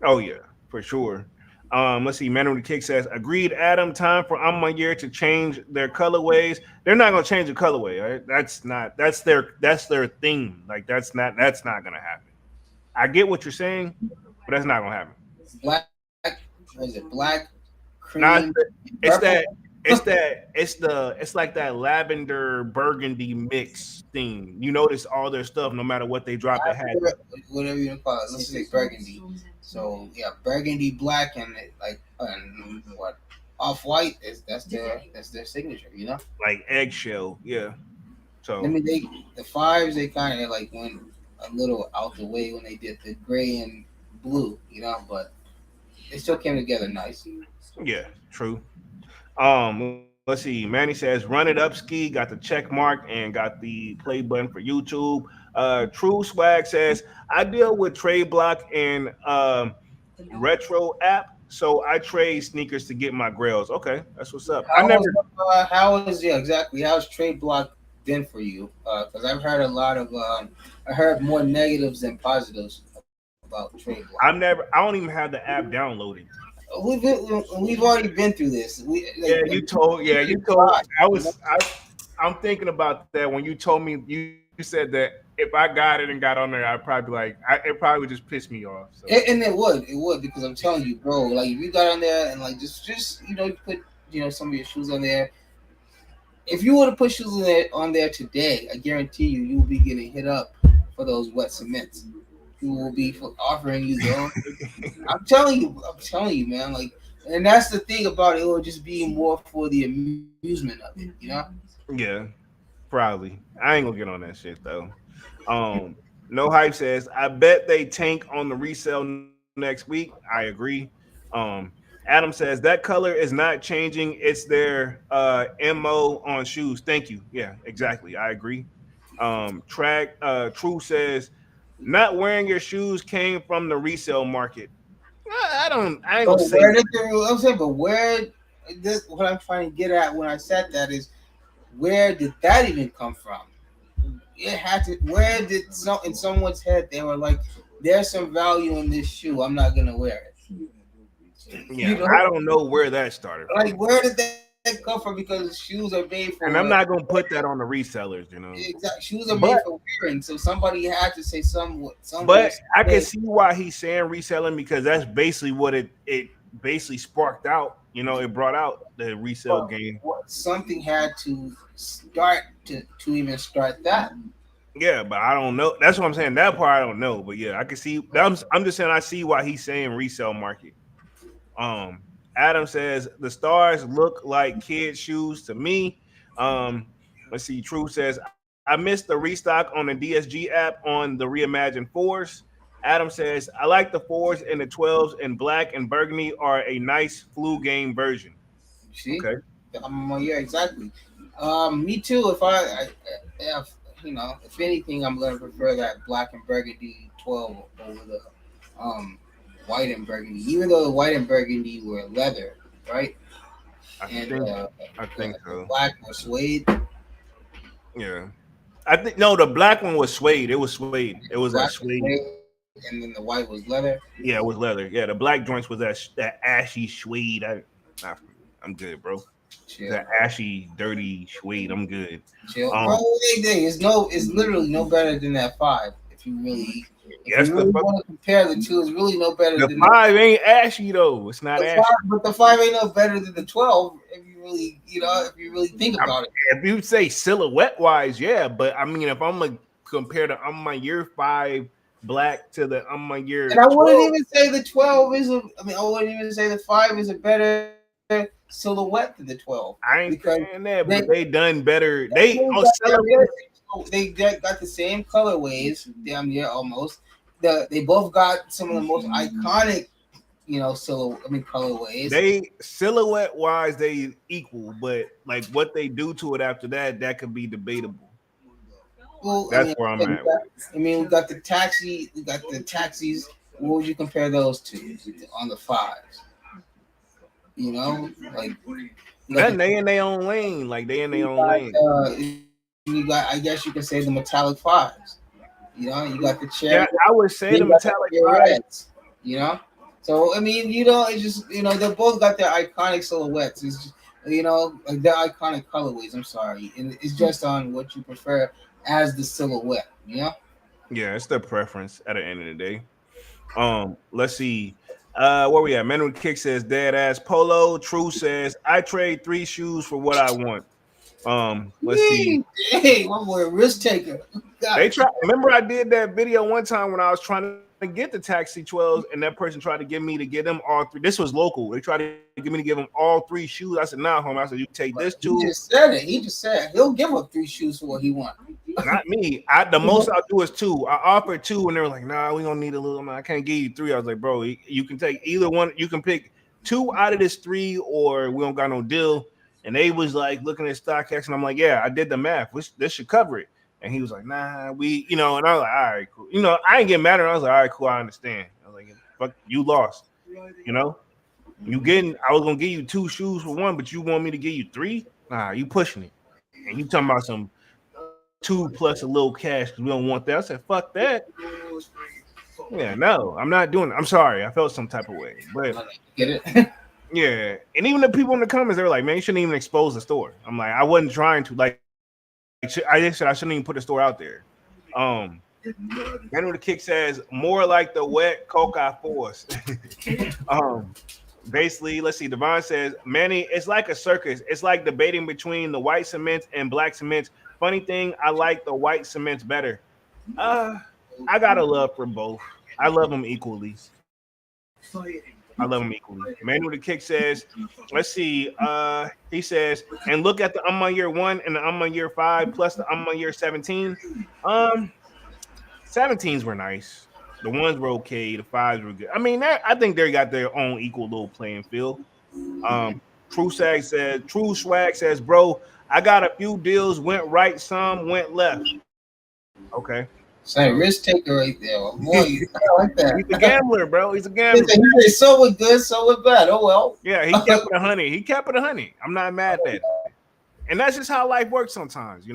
Oh yeah, for sure. Let's see. Man with the Kick says, agreed, Adam. Time for I'm Year to change their colorways. They're not gonna change the colorway. Right? That's their theme. Like that's not gonna happen. I get what you're saying, but that's not gonna happen. Black, what is it? Black, Nah, cream, it's purple. it's like that lavender burgundy mix thing. You notice all their stuff, no matter what they drop, it had. Whatever you call it. Let's say burgundy. So yeah, burgundy, black, and and what off white is that's their signature. Like eggshell, yeah. I So mean, the fives they kind of like went a little out the way when they did the gray and blue, but they still came together nice. yeah, true. Let's see. Manny says, "Run it up, ski." Got the check mark and got the play button for YouTube. True Swag says, "I deal with Trade Block and Retro app, so I trade sneakers to get my grails." Okay, that's what's up. I never. Yeah, exactly? How's trade block been for you? Because I've heard a lot of I heard more negatives than positives about trade block. I don't even have the app downloaded. We've already been through this. Yeah, you told. I'm thinking about that when you told me you said that if I got it and got on there, I'd probably be like, it probably would just piss me off. So. And it would because I'm telling you, bro. Like if you got on there and like just you put some of your shoes on there. If you were to put shoes on there today, I guarantee you will be getting hit up for those wet cements. People will be offering you those. I'm telling you, man. Like, and that's the thing about it. It will just be more for the amusement of it. Yeah, probably. I ain't gonna get on that shit though. No hype says, I bet they tank on the resale next week. I agree. Adam says that color is not changing. It's their MO on shoes. Thank you. Yeah, exactly. I agree. True says not wearing your shoes came from the resale market. I ain't But gonna say I'm saying, but what I'm trying to get at when I said that is, where did that even come from? It had to. Where did in someone's head they were like, "There's some value in this shoe. I'm not gonna wear it." Yeah, I don't know where that started from. Like, where did that come from? Because shoes are made for. And I'm not gonna put that on the resellers, Exactly, shoes are made for wearing, so somebody had to say something. But I can see why he's saying reselling because that's basically what it basically sparked out. It brought out the resale game. Something had to start to even start that. Yeah, but I don't know. That's what I'm saying. That part I don't know. But yeah, I can see. I'm just saying I see why he's saying resale market. Adam says the stars look like kid shoes to me. Let's see. True says I missed the restock on the DSG app on the reimagined fours. Adam says, I like the 4s and the 12s, and black and burgundy are a nice flu game version. See, Okay. yeah, exactly. Me too. If if anything, I'm gonna prefer that black and burgundy 12 over the um white and burgundy. Even though the white and burgundy were leather, right? I And think I think the so. black was suede. Yeah. I think no, the black one was suede. It was suede. It was that Black was suede. suede, and then the white was leather. Yeah, it was leather. Yeah, the black joints was that ashy suede. Nah, I'm good, bro. Chill, That ashy, dirty suede. I'm good. chill, bro. Um, It's literally no better than that five. If yes, you really want to compare the two, it's really no better the than that. 5 ain't ashy though. It's not The ashy. five, but the five ain't no better than the 12. If you really think I mean, about it. if you say silhouette wise, yeah, but I mean, if I'm gonna compare the on my year 5 black to the on my And year I wouldn't 12, even say the 12 is a. I mean, I wouldn't even say the five is a better silhouette than the 12 I ain't because saying that, they but they done better. They both on got silhouette. got the same colorways, damn near almost. They both got some of the most iconic, colorways. They silhouette wise, they equal, but like what they do to it after that, that could be debatable. Well, That's where I'm at with it. we got the taxi, we got the taxis. What would you compare those to on the fives? You know, like you got Then they in their own lane, like they in their you own lane. I guess you can say the metallic fives. You got the Yeah, cherry, I would say the you got the metallic cherry five. reds. You know, so I mean, it's just they both got their iconic silhouettes. It's just, like their iconic colorways. I'm sorry, and it's just on what you prefer as the silhouette. Yeah, it's their preference at the end of the day. Let's see. Where we at? Manuel Kick says dead ass polo. True says I trade 3 shoes for what I want. Let's see. Hey, one more risk taker. They God, try. Remember, I did that video one time when I was trying to get the Taxi 12s, and that person tried to get me to get them all 3. This was local. They tried to get me to give them all 3 shoes. I said, "Nah, homie." I said, "You take this he too." just said it. He just said he'll give up 3 shoes for what he wants. Not me. The most I'll do is 2. I offered 2, and they were like, "Nah, we don't need a little. Man, I can't give you 3." I was like, "Bro, you can take either one. You can pick 2 out of this 3, or we don't got no deal." And they was like looking at StockX, and I'm like, "Yeah, I did the math. This should cover it." And he was like, "Nah, and I was like, "All right, cool." I ain't getting mad at him. I was like, "All right, cool. I understand." I was like, "Fuck, you lost." You know, I was gonna give you 2 shoes for 1, but you want me to give you 3? Nah, you pushing it. And you talking about some 2 plus a little cash because we don't want that. I said, fuck that. Yeah, no, I'm not doing it. I'm sorry. I felt some type of way. But Get it? yeah. And even the people in the comments, they were like, man, you shouldn't even expose the store. I'm like, I wasn't trying to. Like, I said I shouldn't even put the store out there. Manuel the Kick says, more like the wet coca force. Basically, let's see. Devon says, Manny, it's like a circus. It's like debating between the white cements and black cements. Funny thing, I like the white cements better. I got a love for both. I love them equally. Manuel the Kick says, let's see. He says, and look at the year 1 and the year 5 plus the year 17. 17s were nice. The ones were okay. The 5s were good. I mean, I think they got their own equal little playing field. True Swag says, bro, I got a few deals, went right, some went left. Okay. Say risk taker right there. Boy, I like that. He's a gambler, bro. He's a gambler. So with good, so with bad. Oh well. Yeah, he kept it 100. I'm not mad at that. And that's just how life works sometimes,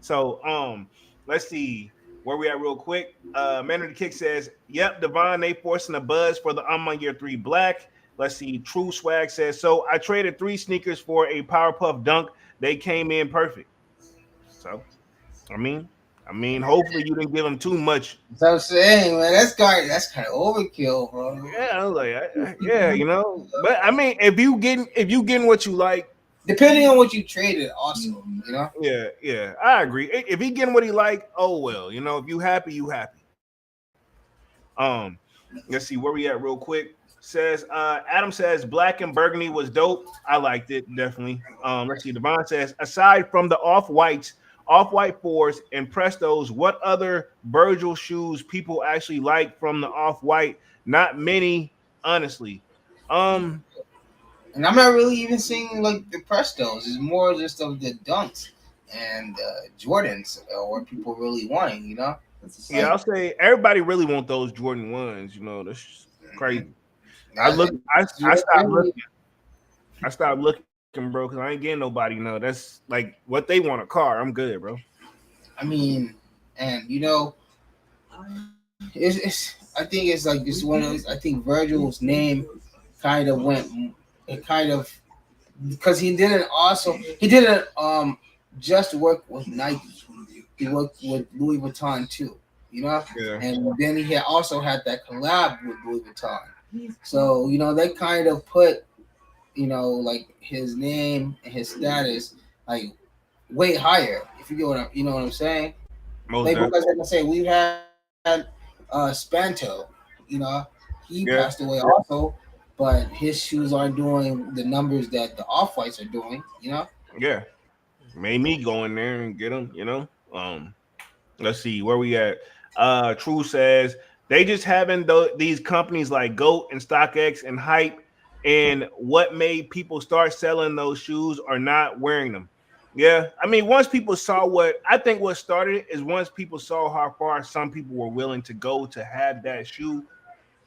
So let's see where we at real quick. Manuel the Kick says, yep, Devon, they forcing a buzz for the year 3 black. Let's see. True Swag says, so I traded 3 sneakers for a Powerpuff Dunk. They came in perfect. So, I mean, hopefully you didn't give him too much. That's what I'm saying, man. That's kind of overkill, bro. Yeah, I was like, yeah, But I mean, if you getting what you like, depending on what you traded, also, Yeah, I agree. If he getting what he like, oh well, if you happy, you happy. Let's see where we at real quick. Says Adam says black and burgundy was dope. I liked it definitely. Let's see. Devon says aside from the off whites, Off-White 4s, and Prestos. What other Virgil shoes people actually like from the Off-White? Not many, honestly. And I'm not really even seeing like the Prestos. It's more just of the Dunks and Jordans, what people really wanting. Yeah, I'll say everybody really want those Jordan 1s. That's crazy. I look. I stopped looking. I stopped looking, bro, because I ain't getting nobody. That's like what they want, a car. I'm good, bro. I mean, and it's I think it's like this one of those. I think Virgil's name kind of went. It kind of because he didn't just work with Nike. He worked with Louis Vuitton too. Yeah. And then he also had that collab with Louis Vuitton. So they kind of put like his name and his status like way higher. If you get what I'm saying. Most Like definitely. because like I say, we had Spanto. He Yeah. passed away also, but his shoes aren't doing the numbers that the Off-Whites are doing. Yeah. Made me go in there and get them. Let's see where we at. True says they just having these companies like GOAT and StockX and Hype, and what made people start selling those shoes or not wearing them. Yeah, I mean, once people saw what started is once people saw how far some people were willing to go to have that shoe.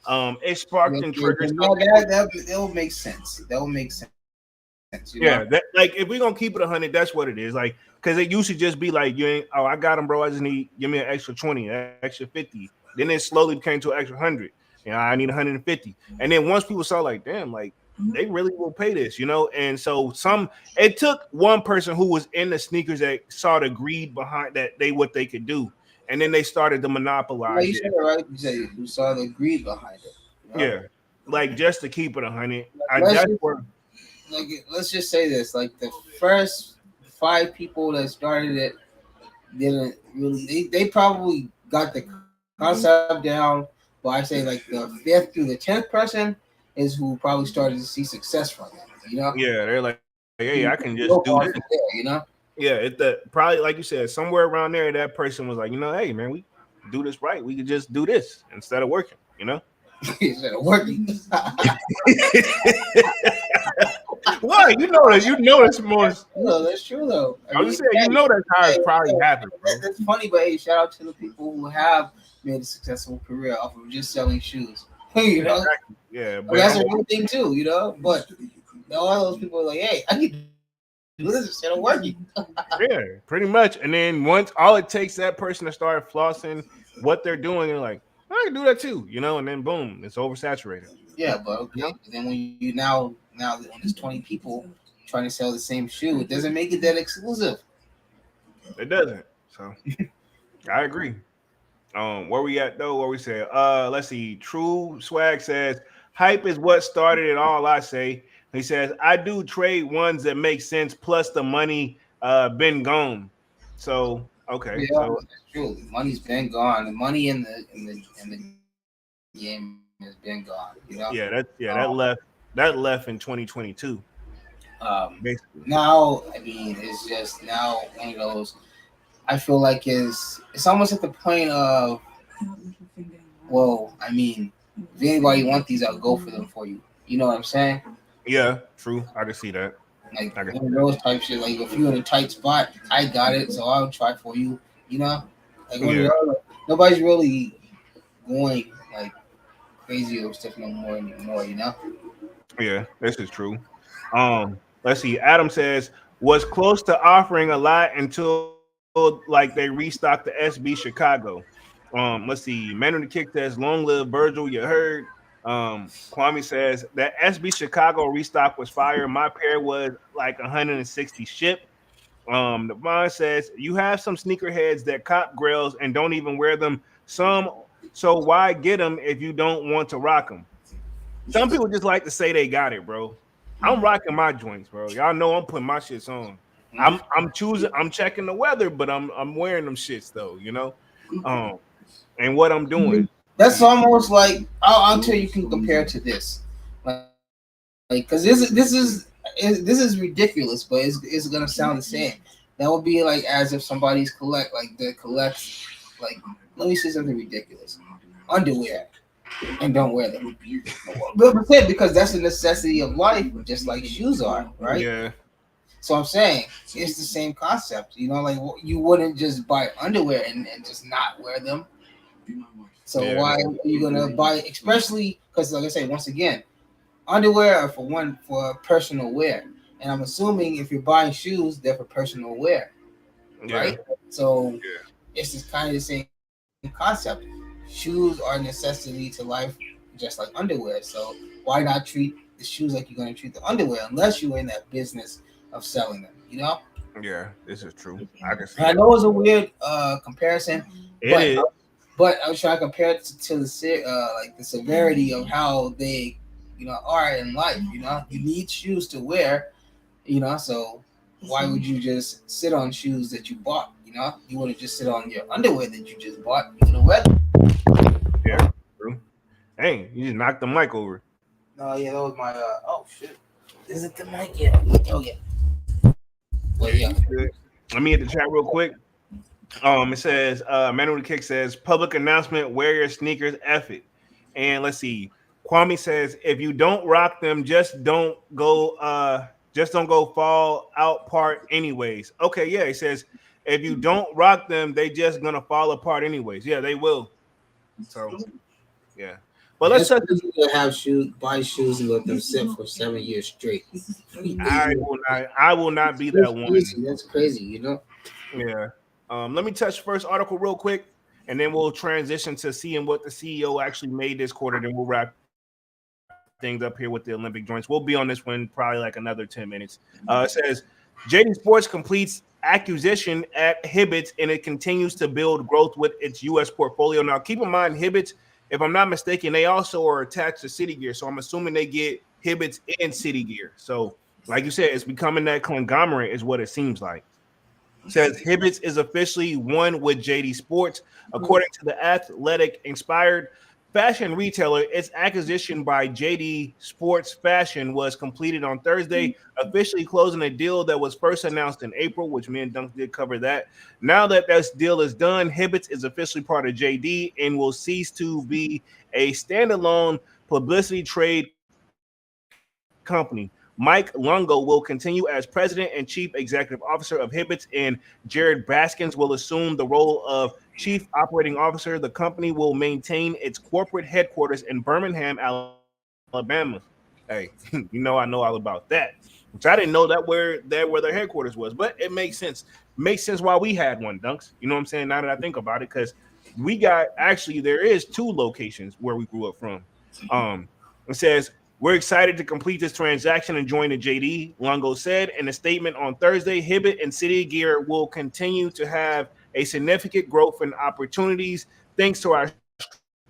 It sparked and triggered something. That will make sense. That will make sense. Yeah, that like if we're gonna keep it 100, that's what it is. Like, because it used to just be like, I got them, bro. I just need give me an extra 20, extra 50. Then it slowly became to an extra 100. I need 150. And then once people saw, like, damn, like they really will pay this, And so it took one person who was in the sneakers that saw the greed behind that what they could do, and then they started to monopolize you said it right. You said you saw the greed behind it. Yeah, like just to keep it 100. Let's just say this: like the first 5 people that started it didn't really. They probably got the concept down, but I say like the 5th through the 10th person is who probably started to see success from it. Yeah, they're like, hey, I can just do this. There, Yeah, probably like you said, somewhere around there, that person was like, hey, man, we do this right. We could just do this instead of working. Instead of working. Well, that's most. No, that's true though. I was saying, that's how it's probably happened, bro. That's funny, but hey, shout out to the people who have made a successful career off of just selling shoes. Exactly. Yeah, but that's a real thing too, But all those people are like, hey, I can do this instead of working. Yeah, pretty much. And then once all it takes that person to start flossing what they're doing, they're like, I can do that too, and then boom, it's oversaturated. Yeah, but okay. And then when you now when there's 20 people trying to sell the same shoe, it doesn't make it that exclusive. It doesn't. So I agree. Where we at though? Where we say, let's see. True Swag says, hype is what started it all. I say. He says, I do trade ones that make sense, plus the money been gone. So okay, yeah, so that's true. The money's been gone. The money in the game has been gone. Yeah, that left in 2022. Now, I mean, it's just now one of those. I feel like it's almost at the point of, well, I mean, if anybody want these, I'll go for them for you. You know what I'm saying? Yeah, true. I can see that. Like one of those type shit. Like if you're in a tight spot, I got it, so I'll try for you. Like nobody's really going like crazy or stuff no more anymore. Yeah, this is true. Let's see. Adam says was close to offering a lot until like they restocked the SB Chicago. Let's see. Man on the Kick says, "Long live Virgil." You heard. Kwame says that SB Chicago restock was fire. My pair was like 160 shipped. Devon says you have some sneakerheads that cop grails and don't even wear them. So why get them if you don't want to rock them? Some people just like to say they got it, bro. I'm rocking my joints, bro. Y'all know I'm putting my shits on. I'm checking the weather, but I'm wearing them shits though, and what I'm doing. That's almost like I'll tell you can compare to this, like because this is ridiculous, but it's gonna sound the same. That would be like as if somebody's collects like, let me say something ridiculous, underwear, and don't wear them. But because that's a necessity of life, just like shoes are, right? Yeah. So I'm saying it's the same concept. You know, like you wouldn't just buy underwear and just not wear them. So Yeah. why are you gonna buy, especially because, like I say, once again, underwear are for personal wear, and I'm assuming if you're buying shoes, they're for personal wear, Yeah. right? So Yeah. it's just kind of the same concept. Shoes are a necessity to life, just like underwear. So why not treat the shoes like you're gonna treat the underwear, unless you're in that business of selling them, you know? Yeah. This is true. I can see And I that. know it's a weird comparison, It but is. I was trying to compare it to the like the severity of how they, are in life. You know, you need shoes to wear. You know, so why would you just sit on shoes that you bought? You know, you wouldn't just sit on your underwear that you just bought. You know what? Yeah. True. Hey, you just knocked the mic over. Oh yeah, that was my. Oh shit, is it the mic? Yeah. Oh yeah. Well yeah. Good. Let me hit the chat real quick. It says Manuel the Kick says public announcement: wear your sneakers, F it. And let's see. Kwame says if you don't rock them, just don't go fall out part anyways. Okay, yeah. He says if you don't rock them, they just gonna fall apart anyways. Yeah, they will. So yeah. But let's It's touch. crazy to have buy shoes and let them sit for 7 years straight. I will not be that one. That's crazy, you know. Yeah. Let me touch first article real quick, and then we'll transition to seeing what the CEO actually made this quarter. Then we'll wrap things up here with the Olympic joints. We'll be on this one probably like another 10 minutes. It says JD Sports completes acquisition at Hibbett, and it continues to build growth with its U.S. portfolio. Now, keep in mind, Hibbett, if I'm not mistaken, they also are attached to City Gear. So I'm assuming they get Hibbett's and City Gear. So, like you said, it's becoming that conglomerate, is what it seems like. Says Hibbets is officially one with JD Sports. According to the athletic inspired fashion retailer, its acquisition by JD Sports Fashion was completed on Thursday, officially closing a deal that was first announced in April, which me and Dunk did cover that. Now that this deal is done, Hibbets is officially part of JD and will cease to be a standalone publicity trade company. Mike Lungo will continue as president and chief executive officer of Hibbets, and Jared Baskins will assume the role of chief operating officer. The company will maintain its corporate headquarters in Birmingham, Alabama. Hey, you know I know all about that. Which I didn't know where their headquarters was, but it makes sense. Makes sense why we had one, Dunks. You know what I'm saying? Now that I think about it, because we got actually there is two locations where we grew up from. It says we're excited to complete this transaction and join the JD, Longo said in a statement on Thursday. Hibbett and City Gear will continue to have a significant growth in opportunities thanks to our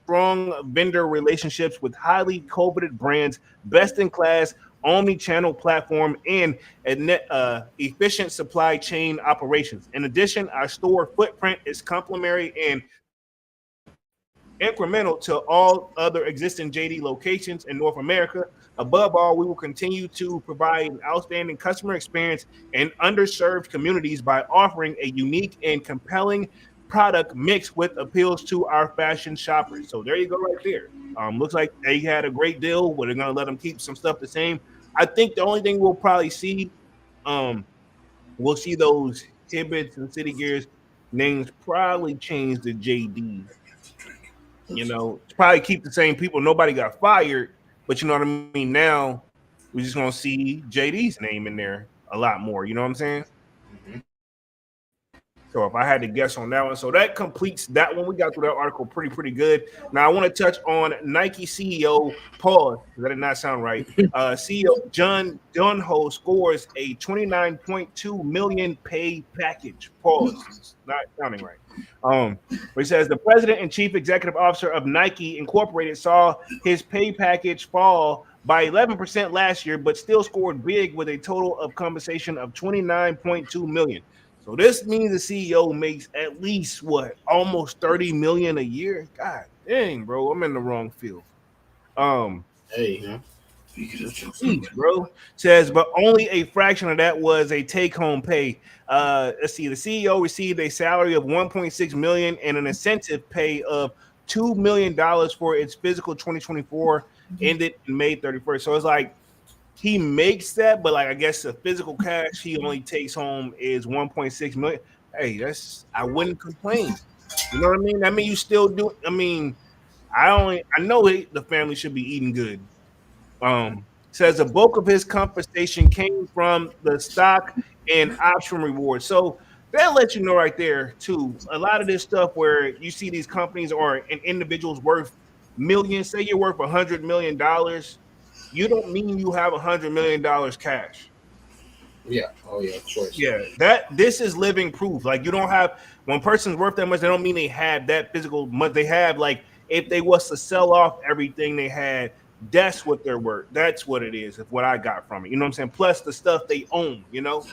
strong vendor relationships with highly coveted brands, best in class omni-channel platform, and efficient supply chain operations. In addition, our store footprint is complementary and incremental to all other existing JD locations in North America. Above all, we will continue to provide an outstanding customer experience in underserved communities by offering a unique and compelling product mix with appeals to our fashion shoppers. So there you go, right there. Looks like they had a great deal where they're going to let them keep some stuff the same. I think the only thing we'll probably see, um, we'll see those Hibbets and City Gears names probably change to JD. You know, probably keep the same people. Nobody got fired, but you know what I mean. Now we're just gonna see JD's name in there a lot more. You know what I'm saying? So if I had to guess on that one, so that completes that one. We got through that article pretty good. Now I want to touch on Nike CEO pause because that did not sound right. CEO John Dunho scores a 29.2 million pay package. Pause. It's not sounding right. Where he says the president and chief executive officer of Nike Incorporated saw his pay package fall by 11% last year, but still scored big with a total of compensation of 29.2 million. So this means the CEO makes at least what, almost 30 million a year. God dang, bro, I'm in the wrong field. Um, Hey, huh? Jeez, bro. Says, but only a fraction of that was a take-home pay. Let's see. The CEO received a salary of 1.6 million and an incentive pay of $2 million for its physical 2024 ended in May 31st. So it's like he makes that, but like I guess the physical cash he only takes home is 1.6 million. Hey, that's I wouldn't complain. You know what I mean? I mean, you still do. I mean, I know the family should be eating good. Says the bulk of his compensation came from the stock and option rewards. So that lets you know right there too. A lot of this stuff where you see these companies or an individual's worth millions. Say you're worth $100 million, you don't mean you have $100 million cash. Yeah. Oh yeah, of course. Yeah, that this is living proof. Like you don't have one person's worth that much. They don't mean they have that physical much. They have like if they was to sell off everything they had, that's what they're worth. That's what it is. Of what I got from it. You know what I'm saying? Plus the stuff they own. You know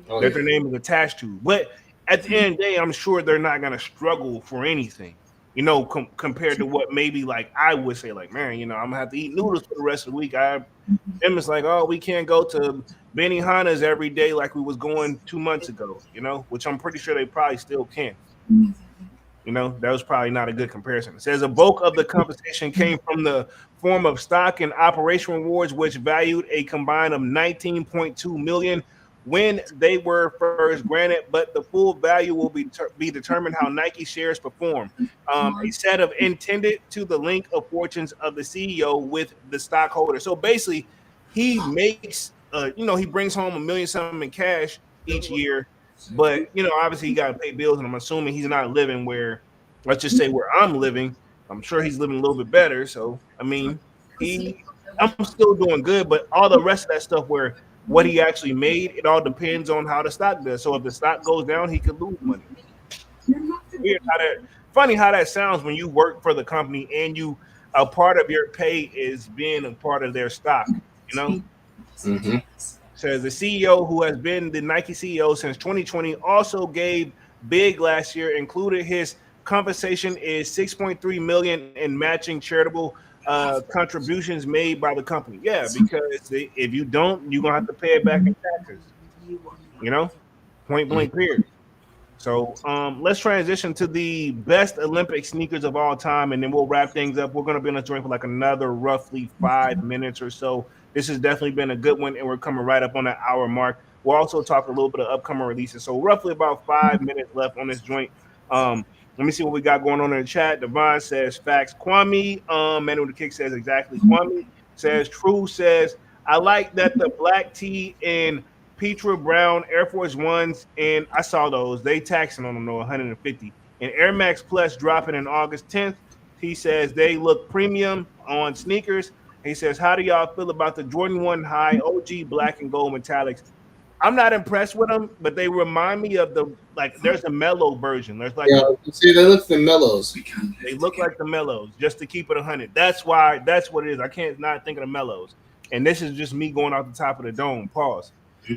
that their name is attached to. But at the end of the day, I'm sure they're not gonna struggle for anything. You know, compared to what maybe like I would say, like man, you know, I'm gonna have to eat noodles for the rest of the week. Them is like, oh, we can't go to Benihana's every day like we was going 2 months ago, you know, which I'm pretty sure they probably still can. You know, that was probably not a good comparison. It says a bulk of the compensation came from the form of stock and operation rewards, which valued a combined of 19.2 million when they were first granted, but the full value will be determined how Nike shares perform. A set of intended to the link of fortunes of the CEO with the stockholder. So basically, he makes, you know, he brings home a million something in cash each year, but you know, obviously he got to pay bills, and I'm assuming he's not living where, let's just say where I'm living. I'm sure he's living a little bit better. So I mean, I'm still doing good, but all the rest of that stuff where what he actually made, it all depends on how the stock does. So if the stock goes down, he could lose money. Weird how that, funny how that sounds when you work for the company and you a part of your pay is being a part of their stock. You know. Mm-hmm. Says the CEO, who has been the Nike CEO since 2020, also gave big last year. Included his compensation is 6.3 million in matching charitable contributions made by the company. Yeah, because if you don't, you're gonna have to pay it back in taxes. You know, point blank period. So let's transition to the best Olympic sneakers of all time, and then we'll wrap things up. We're going to be on a joint for like another roughly 5 minutes or so. This has definitely been a good one, and we're coming right up on that hour mark. We'll also talk a little bit of upcoming releases. So roughly about 5 minutes left on this joint. Let me see what we got going on in the chat. Devon says facts. Kwame, Manu the Kick says exactly. Kwame says true. Says I like that the black tee and Petra Brown Air Force Ones, and I saw those. They taxing on them though, 150. And Air Max Plus dropping in August 10th. He says they look premium on sneakers. He says, how do y'all feel about the Jordan 1 High OG black and gold metallics? I'm not impressed with them, but they remind me of the like. There's a mellow version. There's like see, they look the mellows. They look like the mellows. Just to keep it 100. That's why. That's what it is. I can't not think of the mellows. And this is just me going off the top of the dome. Pause.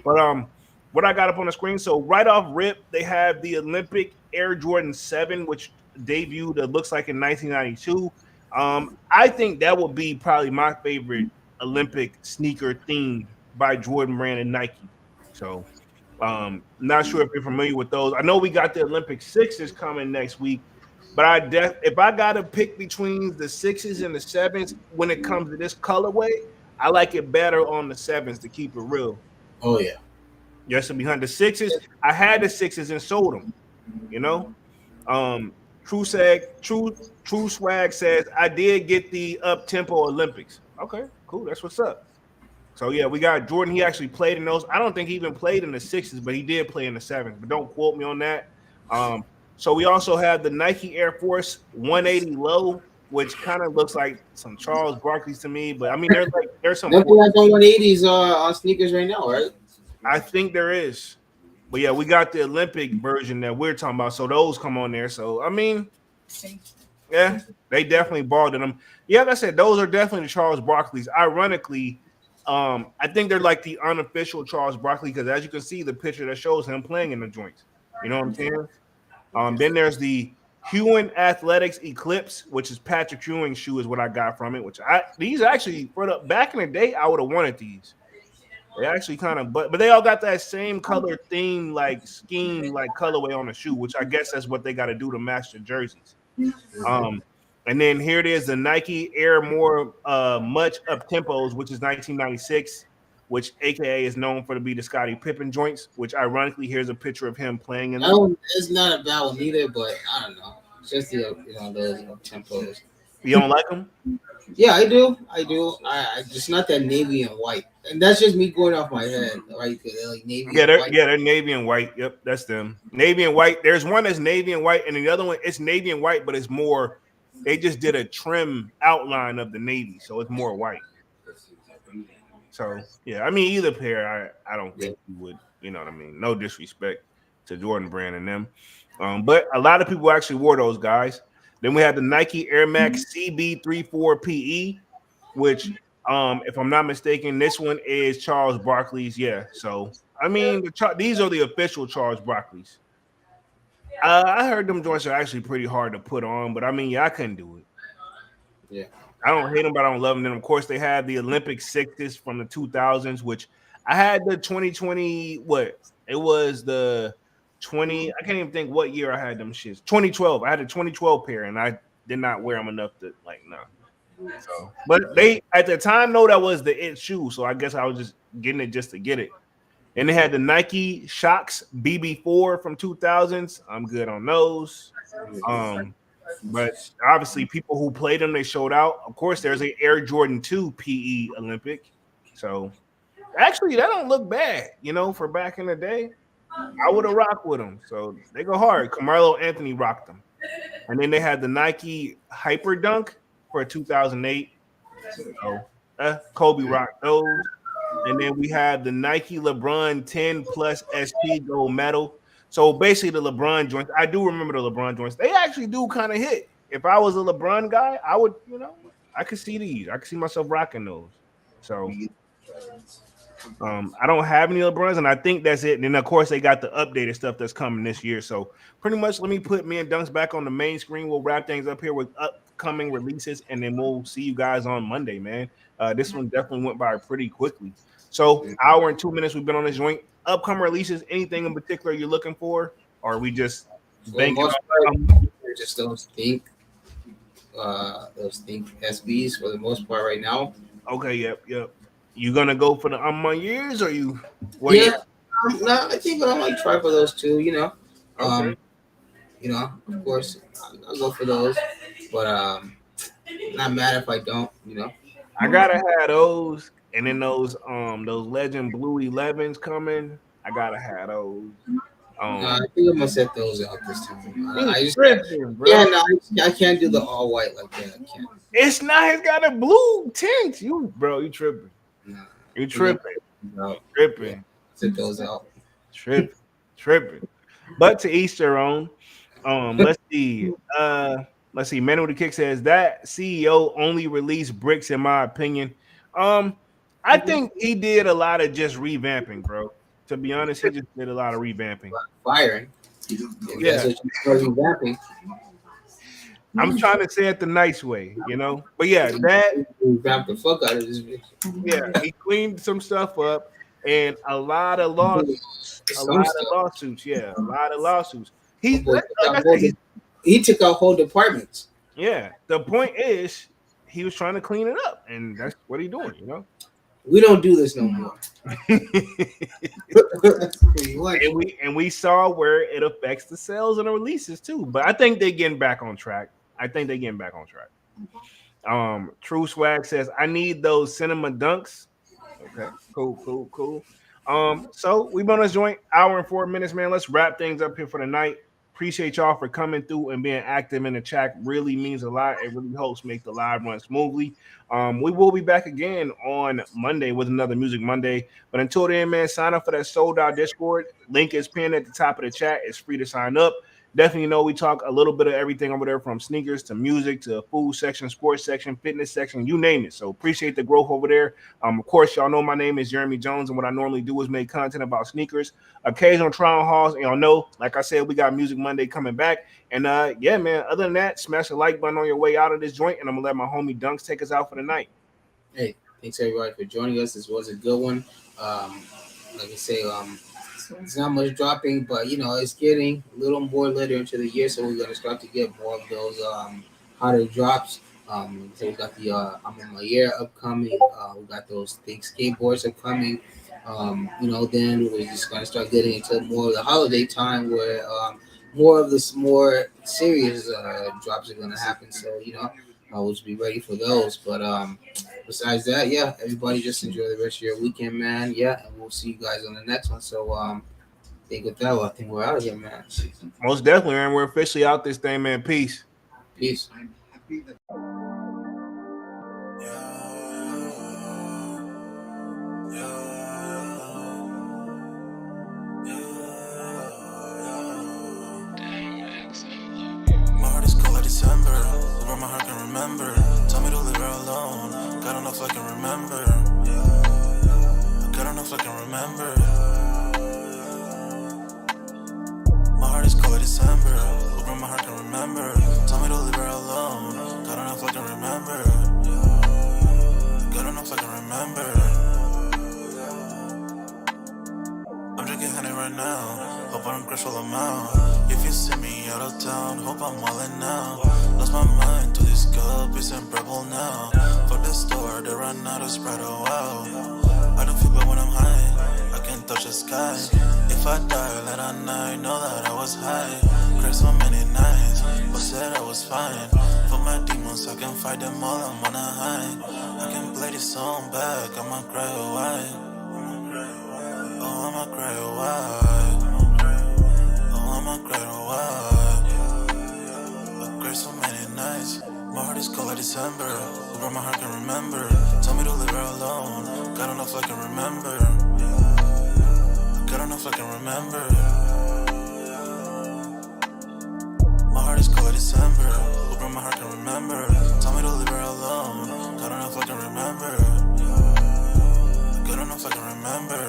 But what I got up on the screen. So right off rip, they have the Olympic Air Jordan 7, which debuted. It looks like in 1992. I think that would be probably my favorite Olympic sneaker themed by Jordan Brand and Nike. So not sure if you're familiar with those. I know we got the Olympic sixes coming next week, but if I got to pick between the sixes and the sevens when it comes to this colorway, I like it better on the sevens to keep it real. Oh yeah. Yes, and behind the sixes, I had the sixes and sold them. You know, True Swag says I did get the up tempo Olympics. Okay, cool. That's what's up. So yeah, we got Jordan. He actually played in those. I don't think he even played in the sixes, but he did play in the sevens. But don't quote me on that. So we also have the Nike Air Force 180 low, which kind of looks like some Charles Barkley's to me. But I mean, there's some. Nothing like on 180s on sneakers right now, right? I think there is. But yeah, we got the Olympic version that we're talking about. So those come on there. So I mean, yeah, they definitely balled in them. Yeah, like I said, those are definitely the Charles Barkley's. Ironically, I think they're like the unofficial Charles Barkley because as you can see, the picture that shows him playing in the joints. You know what I'm saying? Then there's the Hewin Athletics Eclipse, which is Patrick Ewing's shoe, is what I got from it. These actually for the back in the day, I would have wanted these. They actually kind of, but they all got that same color theme, like scheme, like colorway on the shoe, which I guess that's what they got to do to match the jerseys. And then here it is, the Nike Air More Much Up Tempos, which is 1996, which AKA is known for to be the Scottie Pippen joints. Which ironically, here's a picture of him playing in. It's not a bad one either, but I don't know. It's just the those tempos. You don't like them? Yeah, I do. I just not that navy and white, and that's just me going off my head, right? They're like navy. They're navy and white. Yep, that's them. Navy and white. There's one that's navy and white, and the other one it's navy and white, but it's more. They just did a trim outline of the navy, so it's more white. So yeah, I mean either pair, I don't think you would. You know what I mean? No disrespect to Jordan Brand and them, but a lot of people actually wore those guys. Then we have the Nike Air Max CB34 PE, which, if I'm not mistaken, this one is Charles Barkley's. Yeah, so I mean, these are the official Charles Barkley's. I heard them joints are actually pretty hard to put on, but I mean, yeah, I couldn't do it. Yeah, I don't hate them, but I don't love them. And of course, they have the Olympic sixes from the 2000s, which I had the 2020. What it was the 20. I can't even think what year I had them shits. 2012. I had a 2012 pair, and I did not wear them enough to So, but they at the time know that was the it shoe, so I guess I was just getting it just to get it. And they had the Nike Shox BB4 from 2000s. I'm good on those. But obviously, people who played them, they showed out. Of course, there's a Air Jordan 2 PE Olympic. So actually, that don't look bad, for back in the day. I would have rocked with them. So they go hard. Carmelo Anthony rocked them. And then they had the Nike Hyper Dunk for 2008. So Kobe rocked those. And then we have the Nike LeBron 10 Plus SP Gold Medal. So basically the LeBron joints, I do remember the LeBron joints. They actually do kind of hit. If I was a LeBron guy, I would, I could see these. I could see myself rocking those. So I don't have any LeBrons, and I think that's it. And then, of course, they got the updated stuff that's coming this year. So pretty much let me put me and Dunks back on the main screen. We'll wrap things up here with upcoming releases, and then we'll see you guys on Monday, man. This one definitely went by pretty quickly. So hour and 2 minutes we've been on this joint. Upcoming releases, anything in particular you're looking for? Or are we just banking just those think SBs for the most part right now. Okay, yep. You gonna go for the years or you? I think I might try for those too. Okay. Of course I'll go for those, but not mad if I don't. I gotta have those, and then those Legend Blue 11s coming. I gotta have those. I think I'm gonna set those out this time. I can't do the all white like that. I can't. It's not. It's got a blue tint. You tripping? Nah, you tripping? No. Tripping. Yeah. Set those out. Tripping. But to each their own. Let's see. Manu with the Kick says that CEO only released bricks, in my opinion. I think he did a lot of just revamping, bro. To be honest, he just did a lot of revamping. Firing. Yeah. Revamping. I'm trying to say it the nice way, But yeah, that revamped the fuck out of this bitch. Yeah, he cleaned some stuff up, and a lot of lawsuits. Yeah, a lot of lawsuits. He took out whole departments. Yeah, the point is he was trying to clean it up, and that's what he's doing, We don't do this no more. and we saw where it affects the sales and the releases too. But I think they're getting back on track. True Swag says, I need those cinema dunks. Okay, cool. So we've been on this joint hour and 4 minutes, man. Let's wrap things up here for the night. Appreciate y'all for coming through and being active in the chat. Really means a lot. It really helps make the live run smoothly. We will be back again on Monday with another Music Monday. But until then, man, sign up for that sold out Discord. Link is pinned at the top of the chat. It's free to sign up. Definitely, we talk a little bit of everything over there, from sneakers to music to food section, sports section, fitness section, you name it. So appreciate the growth over there. Of course, y'all know my name is Jeremy Jones, and what I normally do is make content about sneakers, occasional trial hauls, and y'all know, like I said, we got Music Monday coming back. And yeah, man, other than that, smash the like button on your way out of this joint, and I'm gonna let my homie Dunks take us out for the night. Hey, thanks everybody for joining us. This was a good one. Like I say, it's not much dropping, but it's getting a little more later into the year, so we're gonna start to get more of those hotter drops. So we got the I'm on my year upcoming. We got those big skateboards upcoming. Then we're just gonna start getting into more of the holiday time where more of this more serious drops are gonna happen. So we'll just be ready for those. But besides that, yeah, everybody just enjoy the rest of your weekend, man. Yeah, and we'll see you guys on the next one. So I think with that, I think we're out of here, man. Most definitely, man. We're officially out this thing, man. Peace. Peace. My heart is cold like December, where my heart can remember. Tell me to leave her alone. God don't know if I can remember. God don't know if I can remember. My heart is cold like December, where my heart can remember. Tell me to leave her alone. God don't know if I can remember. God don't know if I can remember. I'm drinking honey right now. Hope I don't crash while I'm out. If you see me out of town, hope I'm wildin' now. Lost my mind to this cup, it's unbearable now. For the store, they run out of Sprite, oh wow. I don't feel bad when I'm high, I can't touch the sky. If I die late at night, know that I was high. Cried so many nights, but said I was fine. For my demons, I can fight them all, I'm on a high. I can play this song back, I'ma cry a while. Oh, I'ma cry a while. Oh, I'ma cry a while. I cried so many nights. My heart is cold like December, where my heart can remember. Tell me to leave her alone. God don't know if I can remember. God don't know if I can remember. My heart is cold like December, where my heart can remember. Tell me to leave her alone. God don't know if I can remember. God don't know if I can remember.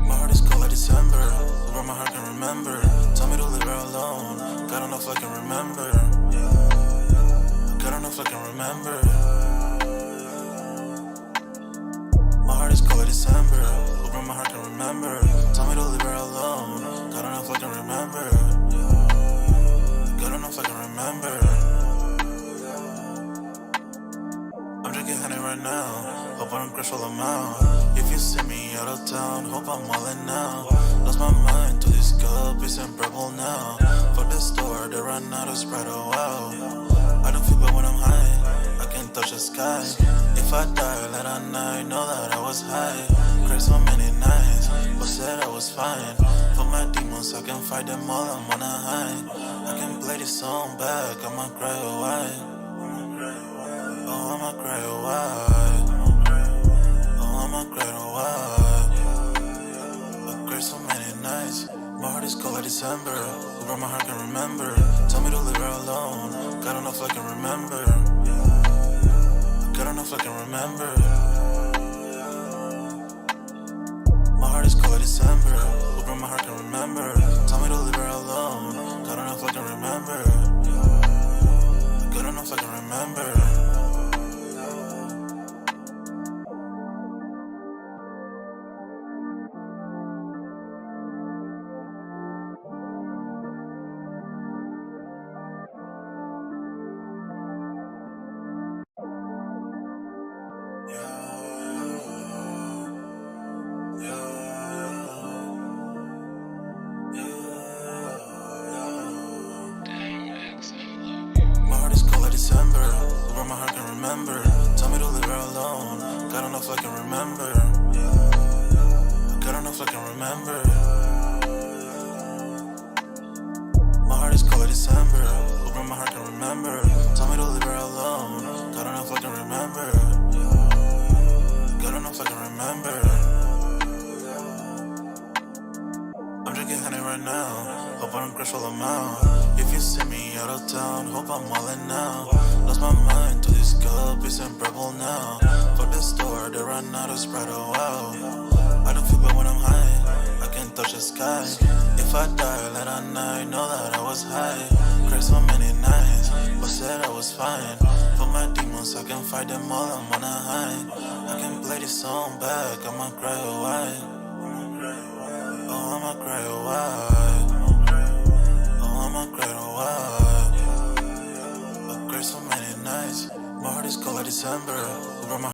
My heart is cold like December, where my heart can remember. Tell me to leave her alone. God don't know if I can remember. God don't know if I can remember. My heart is cold like December, where my heart can remember. Tell me to leave her alone. God don't know if I can remember. God don't know if I can remember. I'm drinking honey right now. Hope I don't crash while I'm out. If you see me out of town, hope I'm wildin' now. Lost my mind to this cup, it's unbearable now. For the store, they run out of Sprite, oh wow. I don't feel bad when I'm high, I can't touch the sky. If I die late at night, know that I was high. Cried so many nights, but said I was fine. For my demons, I can fight them all, I'm on a high. I can play this song back, I'ma cry a while. Oh, I'ma cry a while. Oh, I'ma cry a while. I cried so many nights. My heart is cold like December, where my heart can remember. Tell me to leave her alone. God don't know if I can remember. God don't know if I can remember. My heart is cold like December, where my heart can remember. Tell me to leave her alone. God don't know if I can remember. God don't know if I can remember. Hoping my heart can remember. Tell me to leave her alone. God enough I can remember. God enough I can remember. My heart is cold like December. Hoping my heart can remember. Tell me to leave her alone. God enough I can remember. God enough I can remember. I'm drinking honey right now. Hope I don't crash all amount. If you see me out of town, hope I'm wildin' now. Lost my mind to this cup, it's unbearable now. Fuck the store, they run out of Sprite, oh wow. I don't feel bad when I'm high, I can touch the sky. If I die late at night, know that I was high. Cried so many nights, but said I was fine. For my demons, I can fight them all, I'm on a high. I can play this song back, I'ma cry a while. Oh, I'ma cry a while. Oh, I'ma cry a while. I cried so many nights. My heart is cold like December. Over my